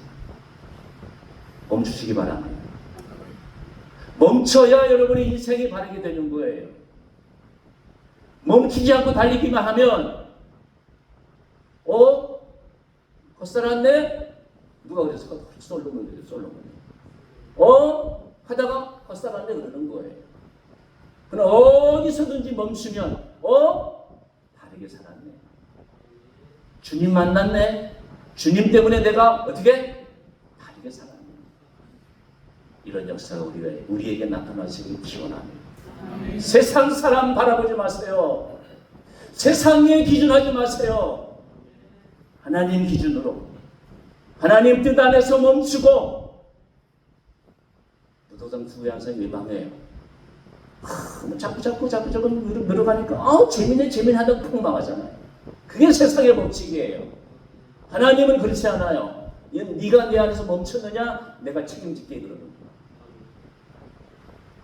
멈추시기 바랍니다. 멈춰야 여러분의 인생이 바르게 되는 거예요. 멈추지 않고 달리기만 하면 헛살았네? 누가 그랬어? 솔로몬이. 하다가 헛살았네 그러는 거예요. 그러나 어디서든지 멈추면 바르게 살았네. 주님 만났네. 주님 때문에 내가 어떻게? 바르게 살았네. 이런 역사가 우리에게 나타나시길 기원합니다. 세상 사람 바라보지 마세요. 세상의 기준하지 마세요. 하나님 기준으로 하나님 뜻 안에서 멈추고 부도장 투에 항상 예방해요. 자꾸 늘어가니까 재미하다고 폭망하잖아요. 그게 세상의 법칙이에요. 하나님은 그렇지 않아요. 네가 내 안에서 멈췄느냐 내가 책임질게 그러는 거예요.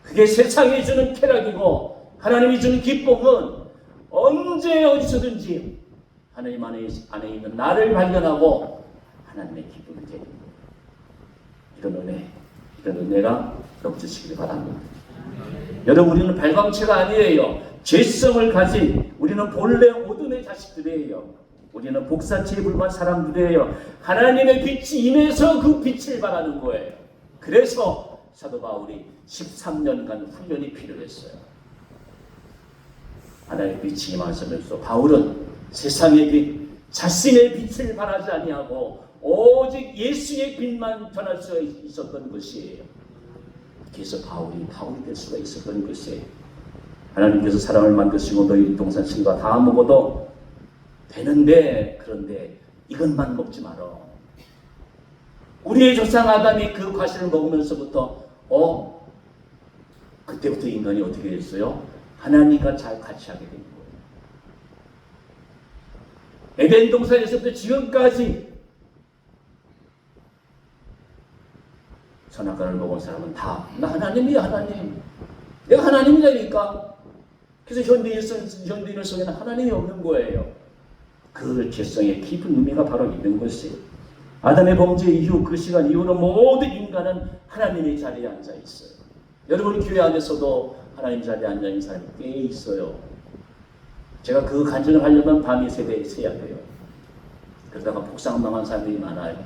그게 세상이 주는 쾌락이고 하나님이 주는 기쁨은 언제 어디서든지 하나님 안에 있는 나를 발견하고 하나님의 기쁨을 드리는 거예요. 이런 은혜가 넘치시길 바랍니다. 여러분 우리는 발광체가 아니에요. 죄성을 가진 우리는 본래 어둠의 자식들이에요. 우리는 복사체에 불과한 사람들이에요. 하나님의 빛이 임해서 그 빛을 발하는 거예요. 그래서 사도 바울이 13년간 훈련이 필요했어요. 하나님의 빛이 임하면서 바울은 세상의 빛, 자신의 빛을 발하지 아니하고 오직 예수의 빛만 전할 수 있었던 것이에요. 그래서 바울이 될 수가 있었던 것이에요. 하나님께서 사람을 만드시고 너희 동산 신과 다 먹어도 되는데 그런데 이것만 먹지 마라. 우리의 조상 아담이 그 과실을 먹으면서부터 그때부터 인간이 어떻게 됐어요? 하나님과 잘 같이 하게 된 거예요. 에덴 동산에서부터 지금까지 선악과를 먹은 사람은 다 나 하나님이야 하나님. 내가 하나님이라니까. 그래서 현대인을 속에는 하나님이 없는 거예요. 그 죄성의 깊은 의미가 바로 있는 것이에요. 아담의 범죄 이후 그 시간 이후로 모든 인간은 하나님의 자리에 앉아 있어요. 여러분 교회 안에서도 하나님 자리에 앉아 있는 사람이 꽤 있어요. 제가 그 간증을 하려면 밤이 새벽에 새야 돼요. 그러다가 복상망한 사람들이 많아요.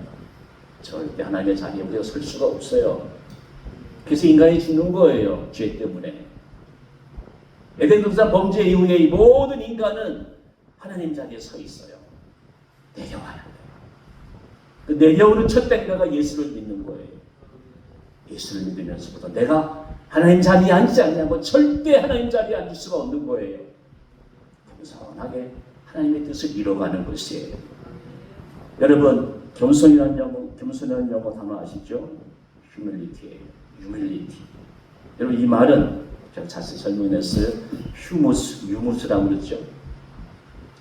절대 하나님의 자리에 우리가 설 수가 없어요. 그래서 인간이 죽는 거예요. 죄 때문에. 에덴 동산 범죄 이후에 이 모든 인간은 하나님 자리에 서 있어요. 내려와야 돼요. 그 내려오는 첫 단계가 예수를 믿는 거예요. 예수를 믿으면서부터 내가 하나님 자리에 앉지 않냐고 절대 하나님 자리에 앉을 수가 없는 거예요. 겸손하게 하나님의 뜻을 이뤄가는 것이에요. 여러분 겸손이라는 영어 단어 아시죠? humility예요. humility. 여러분 이 말은 제가 자세히 설명했어요. 유무스라고 그랬죠.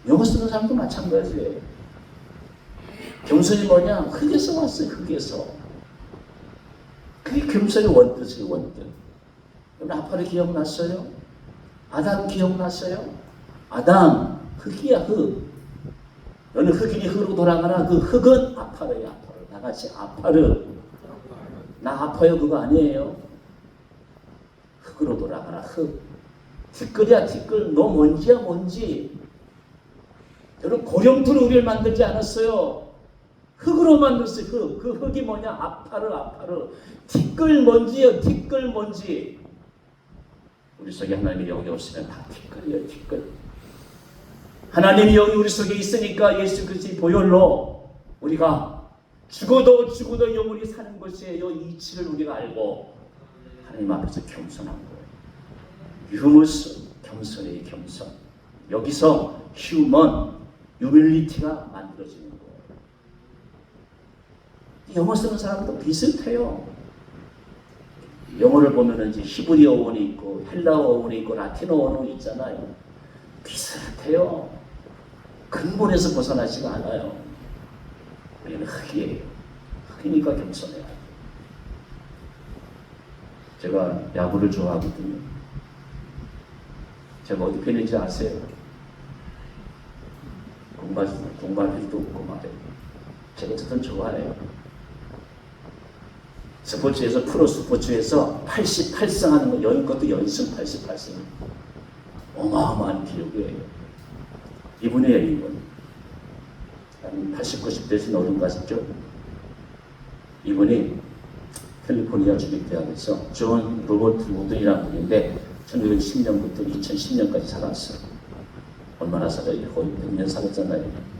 영어 쓰는 사람도 마찬가지예요. 겸손이 뭐냐? 흙에서 왔어요. 흙에서. 그게 겸손의 원뜻이에요. 원뜻. 여러분 아파를 기억났어요? 아담 기억났어요? 아담 흙이야 흙. 너는 흙이니 흙으로 돌아가라. 그 흙은 아파르야 아파르. 나같이 아파르. 나 아파요 그거 아니에요. 흙으로 돌아가라 흙. 티끌이야 티끌. 너 먼지야 먼지. 여러분 고령풀 우리를 만들지 않았어요. 흙으로 만들었어요. 흙. 그 흙이 뭐냐? 아파르 아파르. 티끌 먼지요 티끌 먼지. 우리 속에 하나님의 영이 없으면 다 티끌이에요 티끌. 하나님의 영이 우리 속에 있으니까 예수 그리스도의 보혈로 우리가 죽어도 영원히 사는 것이에요. 이치를 우리가 알고 하나님 앞에서 겸손한 거예요. 유무스 겸손의 겸손. 여기서 휴먼 유밀리티가 만들어지는 거예요. 영어 쓰는 사람도 비슷해요. 영어를 보면은 이제 히브리어 원이 있고 헬라어 원이 있고 라틴어 원이 있잖아요. 비슷해요. 근본에서 벗어나지가 않아요. 우리는 흙이에요. 흙이니까 겸손해요. 제가 야구를 좋아하거든요. 제가 어디 팬인지 아세요? 공부할 일도 없고 말이에요. 제가 어쨌든 좋아해요. 스포츠에서 프로 스포츠에서 88승 하는 거 여인것도 연승 88승 어마어마한 기록이에요. 이분이에요. 이분 한 80, 90대에서 어른 가셨죠. 이분이 캘리포니아 주립대학에서 존 로버트 우든이라는 분인데 1910년부터 2010년까지 살았어요. 얼마나 살아요? 거의 100년 살았잖아요.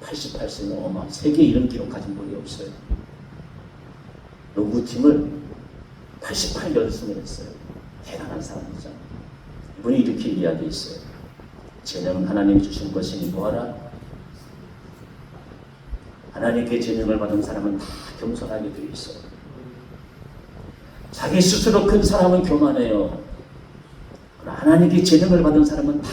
88승은 어마 세계 이런 기록 가진 분이 없어요. 농구팀을 88연승을 했어요. 대단한 사람이죠. 이분이 이렇게 이야기했어요. 재능은 하나님이 주신 것이니 뭐하라? 하나님께 재능을 받은 사람은 다 겸손하게 되어 있어요. 자기 스스로 큰 사람은 교만해요. 그러나 하나님께 재능을 받은 사람은 다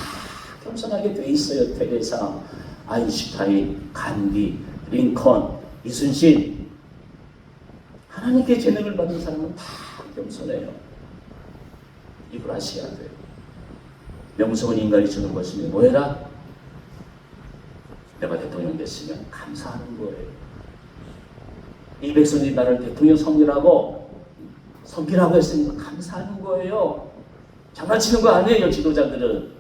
겸손하게 되어 있어요. 테레사, 아인슈타인, 간디, 링컨, 이순신. 하나님께 재능을 받은 사람은 다 겸손해요. 이걸 아셔야 돼요. 명성은 인간이 주는 것이니 뭐해라? 내가 대통령 됐으면 감사하는 거예요. 이 백성이 나를 대통령 섬기라고 했으니까 감사하는 거예요. 장난치는 거 아니에요. 지도자들은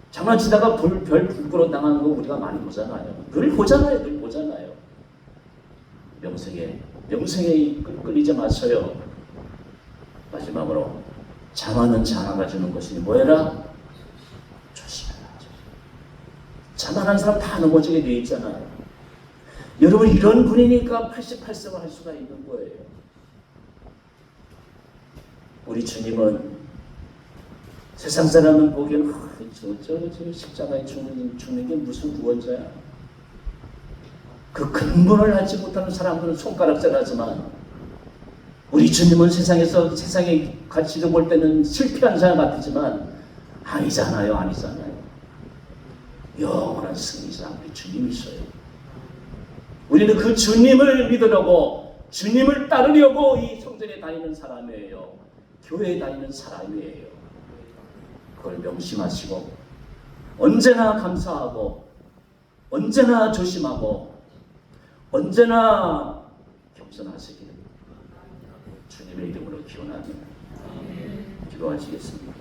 장난치다가 별 부끄러워 당하는 거 우리가 많이 보잖아요. 늘 보잖아요. 명성에 끌리지 마세요. 마지막으로 자만은 자아가 주는 것이니 뭐해라? 조심해라. 자만한 사람 다 넘어지게 돼 있잖아요. 여러분 이런 분이니까 88승을 할 수가 있는 거예요. 우리 주님은 세상 사람은 보기에는 저 십자가에 죽는 게 무슨 구원자야? 그 근본을 알지 못하는 사람들은 손가락질하지만 우리 주님은 세상에 가치로 볼 때는 실패한 사람 같지만 아니잖아요. 영원한 승리자 우리 주님이셔요. 우리는 그 주님을 믿으려고 주님을 따르려고 이 성전에 다니는 사람이에요. 교회에 다니는 사람이에요. 그걸 명심하시고 언제나 감사하고 언제나 조심하고 언제나 겸손하시기를 주님의 이름으로 기원하며 기도하시겠습니다.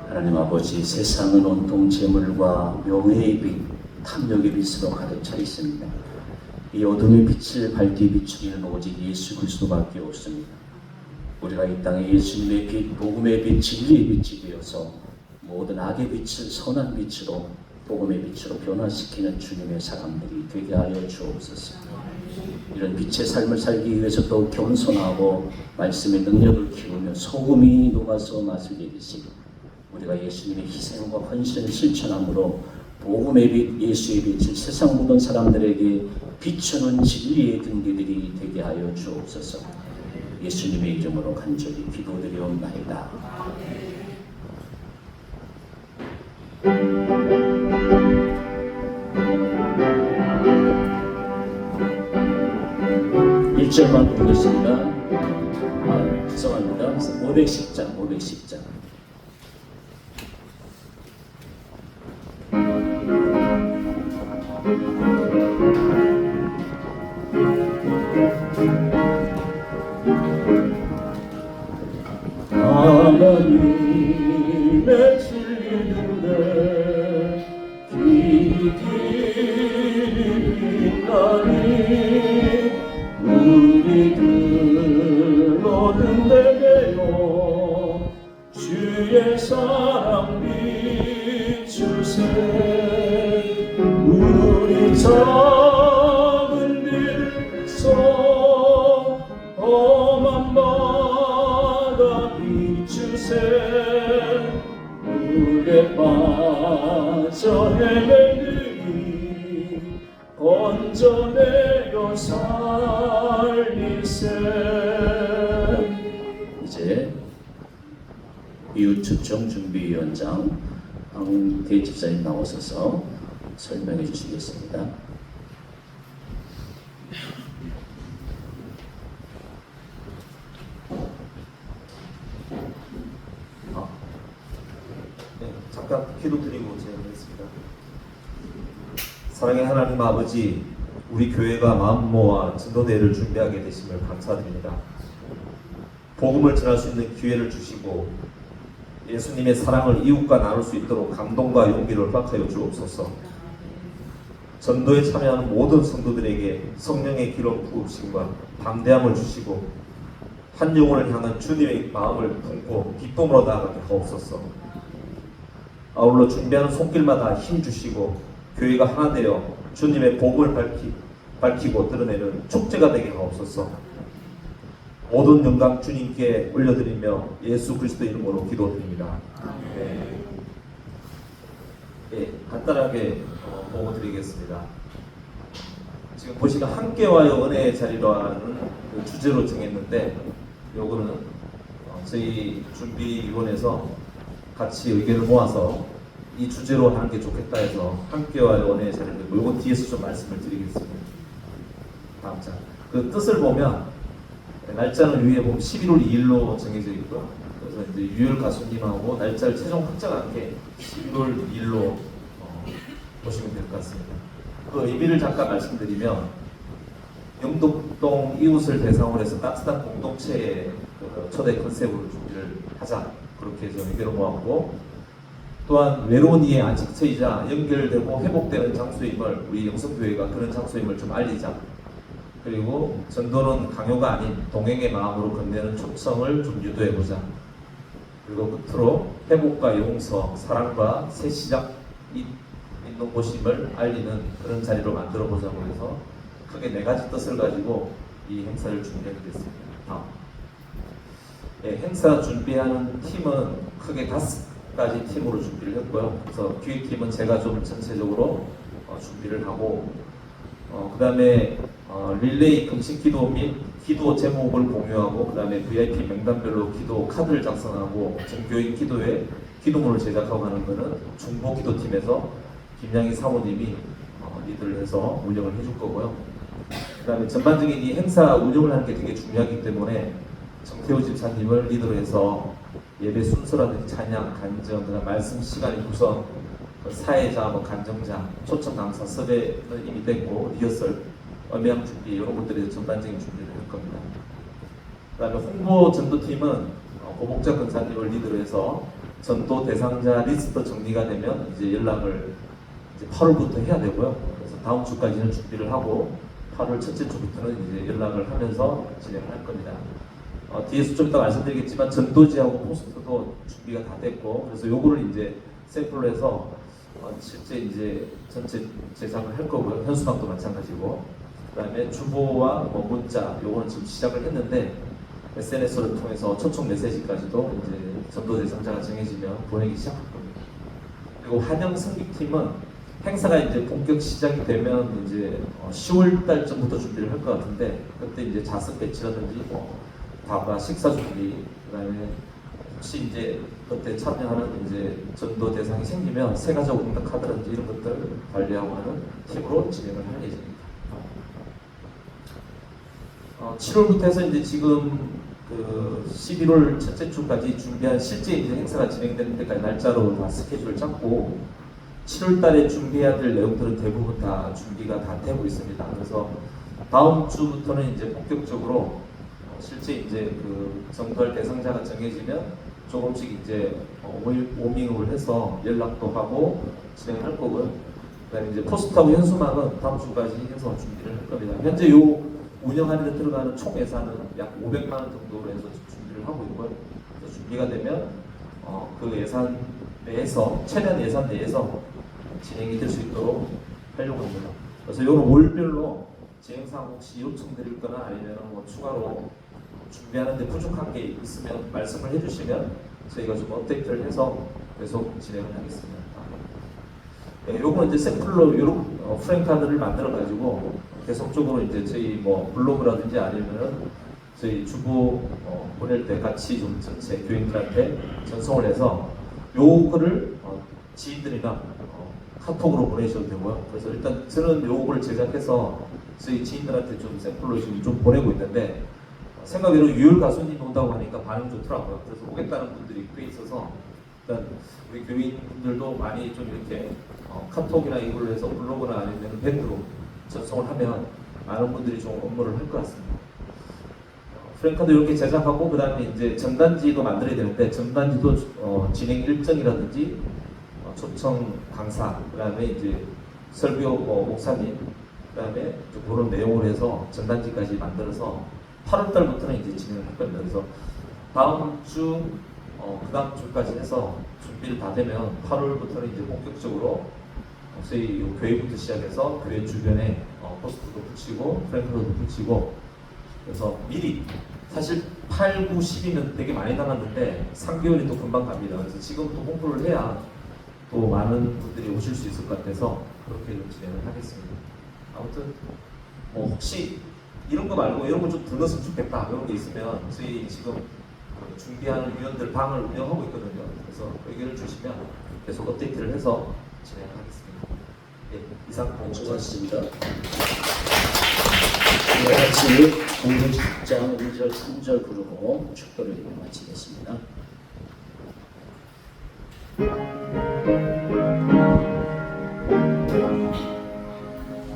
하나님 아버지, 세상은 온통 재물과 명예의 빛, 탐욕의 빛으로 가득 차 있습니다. 이 어둠의 빛을 밝게 비추기는 오직 예수 그리스도밖에 없습니다. 우리가 이 땅에 예수님의 빛, 복음의 빛, 진리의 빛이 되어서 모든 악의 빛을 선한 빛으로, 복음의 빛으로 변화시키는 주님의 사람들이 되게 하여 주옵소서. 이런 빛의 삶을 살기 위해서 더 겸손하고 말씀의 능력을 키우며 소금이 녹아서 맛을 내듯이 우리가 예수님의 희생과 헌신을 실천함으로 복음의 빛, 예수의 빛을 세상 모든 사람들에게 비추는 진리의 등대들이 되게 하여 주옵소서. 예수님의 이름으로 간절히 기도드리옵나이다. 1절만 보겠습니다. 죄송합니다. 510장. 하나님의 진리들에 빛이 빛나는 모든 데게요 주의 사랑 비추세 우리 작은 길속 험한 바다 비추세 물에 빠져 헤매느니 건져내려 살리세. 이제 이웃초청 준비위원장 황대 집사님 나오셔서 설명해 주시겠습니다. 네, 잠깐 기도드리고 진행하겠습니다. 사랑의 하나님 아버지, 우리 교회가 마음 모아 전도대회를 준비하게 되심을 감사드립니다. 복음을 전할 수 있는 기회를 주시고 예수님의 사랑을 이웃과 나눌 수 있도록 감동과 용기를 허락하여 주옵소서. 전도에 참여하는 모든 성도들에게 성령의 기름 부으심과 담대함을 주시고 한 영혼을 향한 주님의 마음을 품고 기쁨으로 나아가게 하옵소서. 아울러 준비하는 손길마다 힘 주시고 교회가 하나 되어 주님의 복음을 밝히고 드러내는 축제가 되게 하옵소서. 모든 영광 주님께 올려드리며 예수 그리스도 이름으로 기도드립니다. 네, 간단하게 보고 드리겠습니다. 지금 보시면 함께 와요 은혜의 자리라는 그 주제로 정했는데, 요거는 저희 준비위원회에서 같이 의견을 모아서 이 주제로 하는 게 좋겠다 해서 함께 와요 은혜의 자리를, 요거 뒤에서 좀 말씀을 드리겠습니다. 다음 장. 그 뜻을 보면 날짜는 위에 보면 11월 2일로 정해져 있고요. 그래서 이제 유열 가수님하고 날짜를 최종 확정한 게 11월 2일로 보시면 될 것 같습니다. 그 의미를 잠깐 말씀드리면, 영덕동 이웃을 대상으로 해서 따뜻한 공동체의 그 초대 컨셉으로 준비를 하자, 그렇게 해서 의견을 모았고, 또한 외로운 이의 안식처이자 연결되고 회복되는 장소임을, 우리 영성교회가 그런 장소임을 좀 알리자. 그리고 전도는 강요가 아닌 동행의 마음으로 건네는 초청을 좀 유도해보자. 그리고 끝으로 회복과 용서, 사랑과 새 시작 있는 곳임을 알리는 그런 자리로 만들어보자고 해서 크게 4가지 뜻을 가지고 이 행사를 준비하게 됐습니다. 네, 행사 준비하는 팀은 크게 5가지 팀으로 준비를 했고요. 그래서 기획팀은 제가 좀 전체적으로 준비를 하고, 그 다음에 릴레이 금식 기도 및 기도 제목을 공유하고, 그 다음에 VIP 명단별로 기도 카드를 작성하고 전교인 기도회 기도문을 제작하고 하는 것은 중보 기도팀에서 김양희 사모님이 리드를 해서 운영을 해줄 거고요. 그 다음에 전반적인 이 행사 운영을 하는 게 되게 중요하기 때문에 정태우 집사님을 리더로 해서 예배 순서라든지 찬양, 간정, 그다음 말씀 시간의 구성, 사회자, 간정자, 초청 강사 섭외는 이미 됐고, 리허설, 음향 준비 이런 것들에 전반적인 준비를 할 겁니다. 그다음에 홍보 전도팀은 고복자 권사님을 리더로 해서 전도 대상자 리스트 정리가 되면 이제 연락을 이제 8월부터 해야 되고요. 그래서 다음 주까지는 준비를 하고 8월 첫째 주부터는 이제 연락을 하면서 진행을 할 겁니다. 뒤에서 좀 이따 말씀드리겠지만 전도지하고 포스터도 준비가 다 됐고, 그래서 요거를 이제 샘플로 해서 실제 이제 전체 제작을 할 거고요. 현수막도 마찬가지고, 그다음에 주보와 문자 요거는 지금 시작을 했는데 SNS를 통해서 초청 메시지까지도 이제 전도 대상자가 정해지면 보내기 시작할 겁니다. 그리고 환영 승객팀은 행사가 이제 본격 시작이 되면 이제 10월 달쯤부터 준비를 할 것 같은데, 그때 이제 자습 배치라든지 밥과 식사 준비, 그다음에 혹시 이제 그때 참여하는 이제 전도 대상이 생기면 세가족 응답 카드라든지 이런 것들 관리하고 하는 팀으로 진행을 할 예정입니다. 7월부터 해서 이제 지금 그 11월 첫째 주까지 준비한 실제 이제 행사가 진행되는 데까지 날짜로 다 스케줄을 잡고, 7월 달에 준비해야 될 내용들은 대부분 다 준비가 다 되고 있습니다. 그래서 다음 주부터는 이제 본격적으로 실제 이제 그 전도할 대상자가 정해지면 조금씩 이제 워밍업을 해서 연락도 하고 진행할 거고요. 그다음에 이제 포스터하고 현수막은 다음 주까지 해서 준비를 할 겁니다. 현재 요 운영하는 데 들어가는 총 예산은 약 500만 원 정도로 해서 준비를 하고 있고요. 그래서 준비가 되면 그 예산 내에서 최대한 예산 내에서 진행이 될 수 있도록 하려고 합니다. 그래서 이런 월별로 진행사항 혹시 요청드릴 거나 아니면 뭐 추가로 준비하는데 부족한 게 있으면 말씀을 해주시면 저희가 좀 업데이트를 해서 계속 진행을 하겠습니다. 네, 요거는 이제 샘플로 요런 프랭카드를 만들어 가지고 계속적으로 이제 저희 뭐 블로그라든지 아니면은 저희 주보 보낼 때 같이 좀 전체 교인들한테 전송을 해서 요거를 지인들이나 카톡으로 보내셔도 되고요. 그래서 일단 저는 요걸 제작해서 저희 지인들한테 좀 샘플로 지금 좀 보내고 있는데 생각외로 유열 가수님 온다고 하니까 반응 좋더라고요. 그래서 오겠다는 분들이 꽤 있어서 일단 우리 교인분들도 많이 좀 이렇게 카톡이나 이걸로 해서 블로그나 아니면 밴드로 전송을 하면 많은 분들이 좀 업무를 할 것 같습니다. 프랭카드 이렇게 제작하고 그 다음에 이제 전단지도 만들어야 되는데 전단지도 진행 일정이라든지 초청 강사 그 다음에 이제 설교 목사님 그 다음에 그런 내용을 해서 전단지까지 만들어서 8월달부터는 이제 진행을 할 겁니다. 그래서 다음 주 그 다음 주까지 해서 준비를 다 되면 8월부터는 이제 본격적으로 저희 교회부터 시작해서 교회 주변에 포스터도 붙이고 프랭카드도 붙이고 그래서 미리 사실 8, 9, 10이면 되게 많이 남았는데 3개월이 또 금방 갑니다. 그래서 지금부터 홍보를 해야 또 많은 분들이 오실 수 있을 것 같아서 그렇게 좀 진행을 하겠습니다. 아무튼 혹시 이런 거 말고 이런 거 좀 더 넣었으면 좋겠다 이런 게 있으면 저희 지금 준비하는 위원들 방을 운영하고 있거든요. 그래서 의견을 주시면 계속 업데이트를 해서 진행하겠습니다. 네, 이상 수고하셨습니다. 이와 같이 공동 10장 1절 3절 부르고 축도를 마치겠습니다.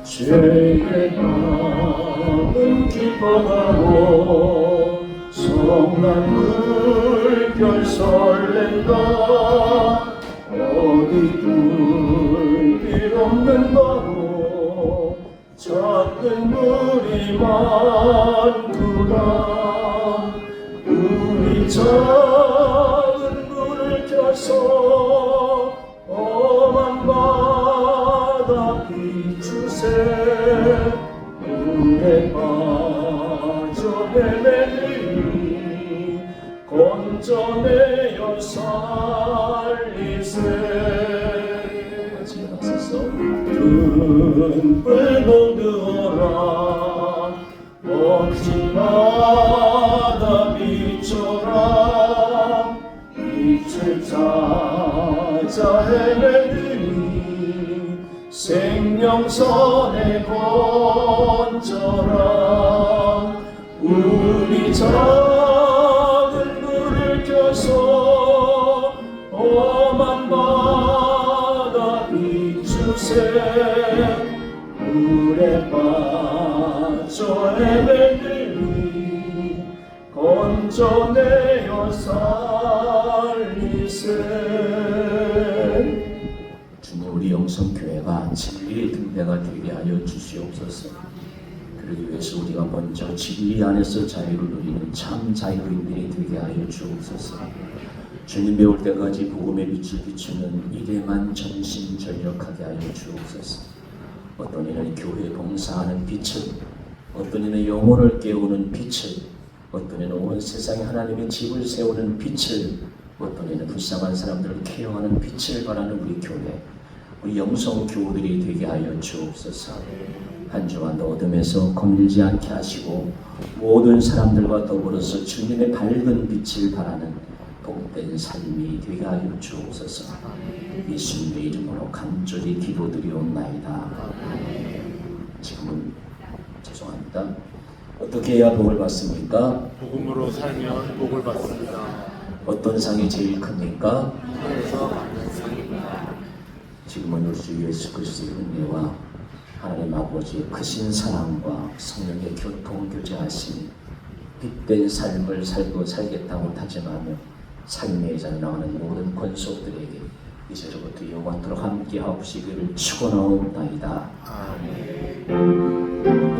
죄의 밤은 기뻐하고 성난 물결 설렌다 어디 불길 없는 바로 작은 물이 많구나 우리 작은 물을 켜서 험한 바다 비추세 물에 빠져 헤매니 건져내어 살리세 마지막 앞서서 등불도 넣어라 멋진 바다 비춰라 빛을 찾아 헤매니 생명선에 건져라 우리 작은 불을 켜서 험한 바다 비추세 물에 빠져 헤매니 건져내어 살리세 주님 우리 영성교회가 진리의 등대가 되게 하여 주시옵소서. 그러기 위해서 우리가 먼저 진리 안에서 자유를 누리는 참 자유인들이 되게 하여 주옵소서. 주님 배울 때까지 복음의 빛을 비추는 일에만 전심전력하게 하여 주옵소서. 어떤 이는 교회 봉사하는 빛을, 어떤 이는 영혼을 깨우는 빛을, 어떤 이는 온 세상에 하나님의 집을 세우는 빛을, 어떤 이는 불쌍한 사람들을 케어하는 빛을 바라는 우리 교회, 우리 영성 교우들이 되게 하여 주옵소서. 한 주간도 어둠에서 거밀지 않게 하시고 모든 사람들과 더불어서 주님의 밝은 빛을 바라는 복된 삶이 되게 하여 주옵소서. 예수님의 이름으로 간절히 기도드리옵나이다. 지금은 죄송합니다. 어떻게 해야 복을 받습니까? 복음으로 살면 복을 받습니다. 어떤 상이 제일 큽니까? 하늘에서 받는 상입니다. 지금은 우리 주 예수 그리스도의 은혜와 하나님 아버지의 크신 사랑과 성령의 교통 교제하신 빛된 삶을 살고 살겠다고 다짐하며 삶의 자리 나가는 모든 권속들에게 이제로부터 영원토록 함께 하옵시기를 축원하옵나이다. 아멘.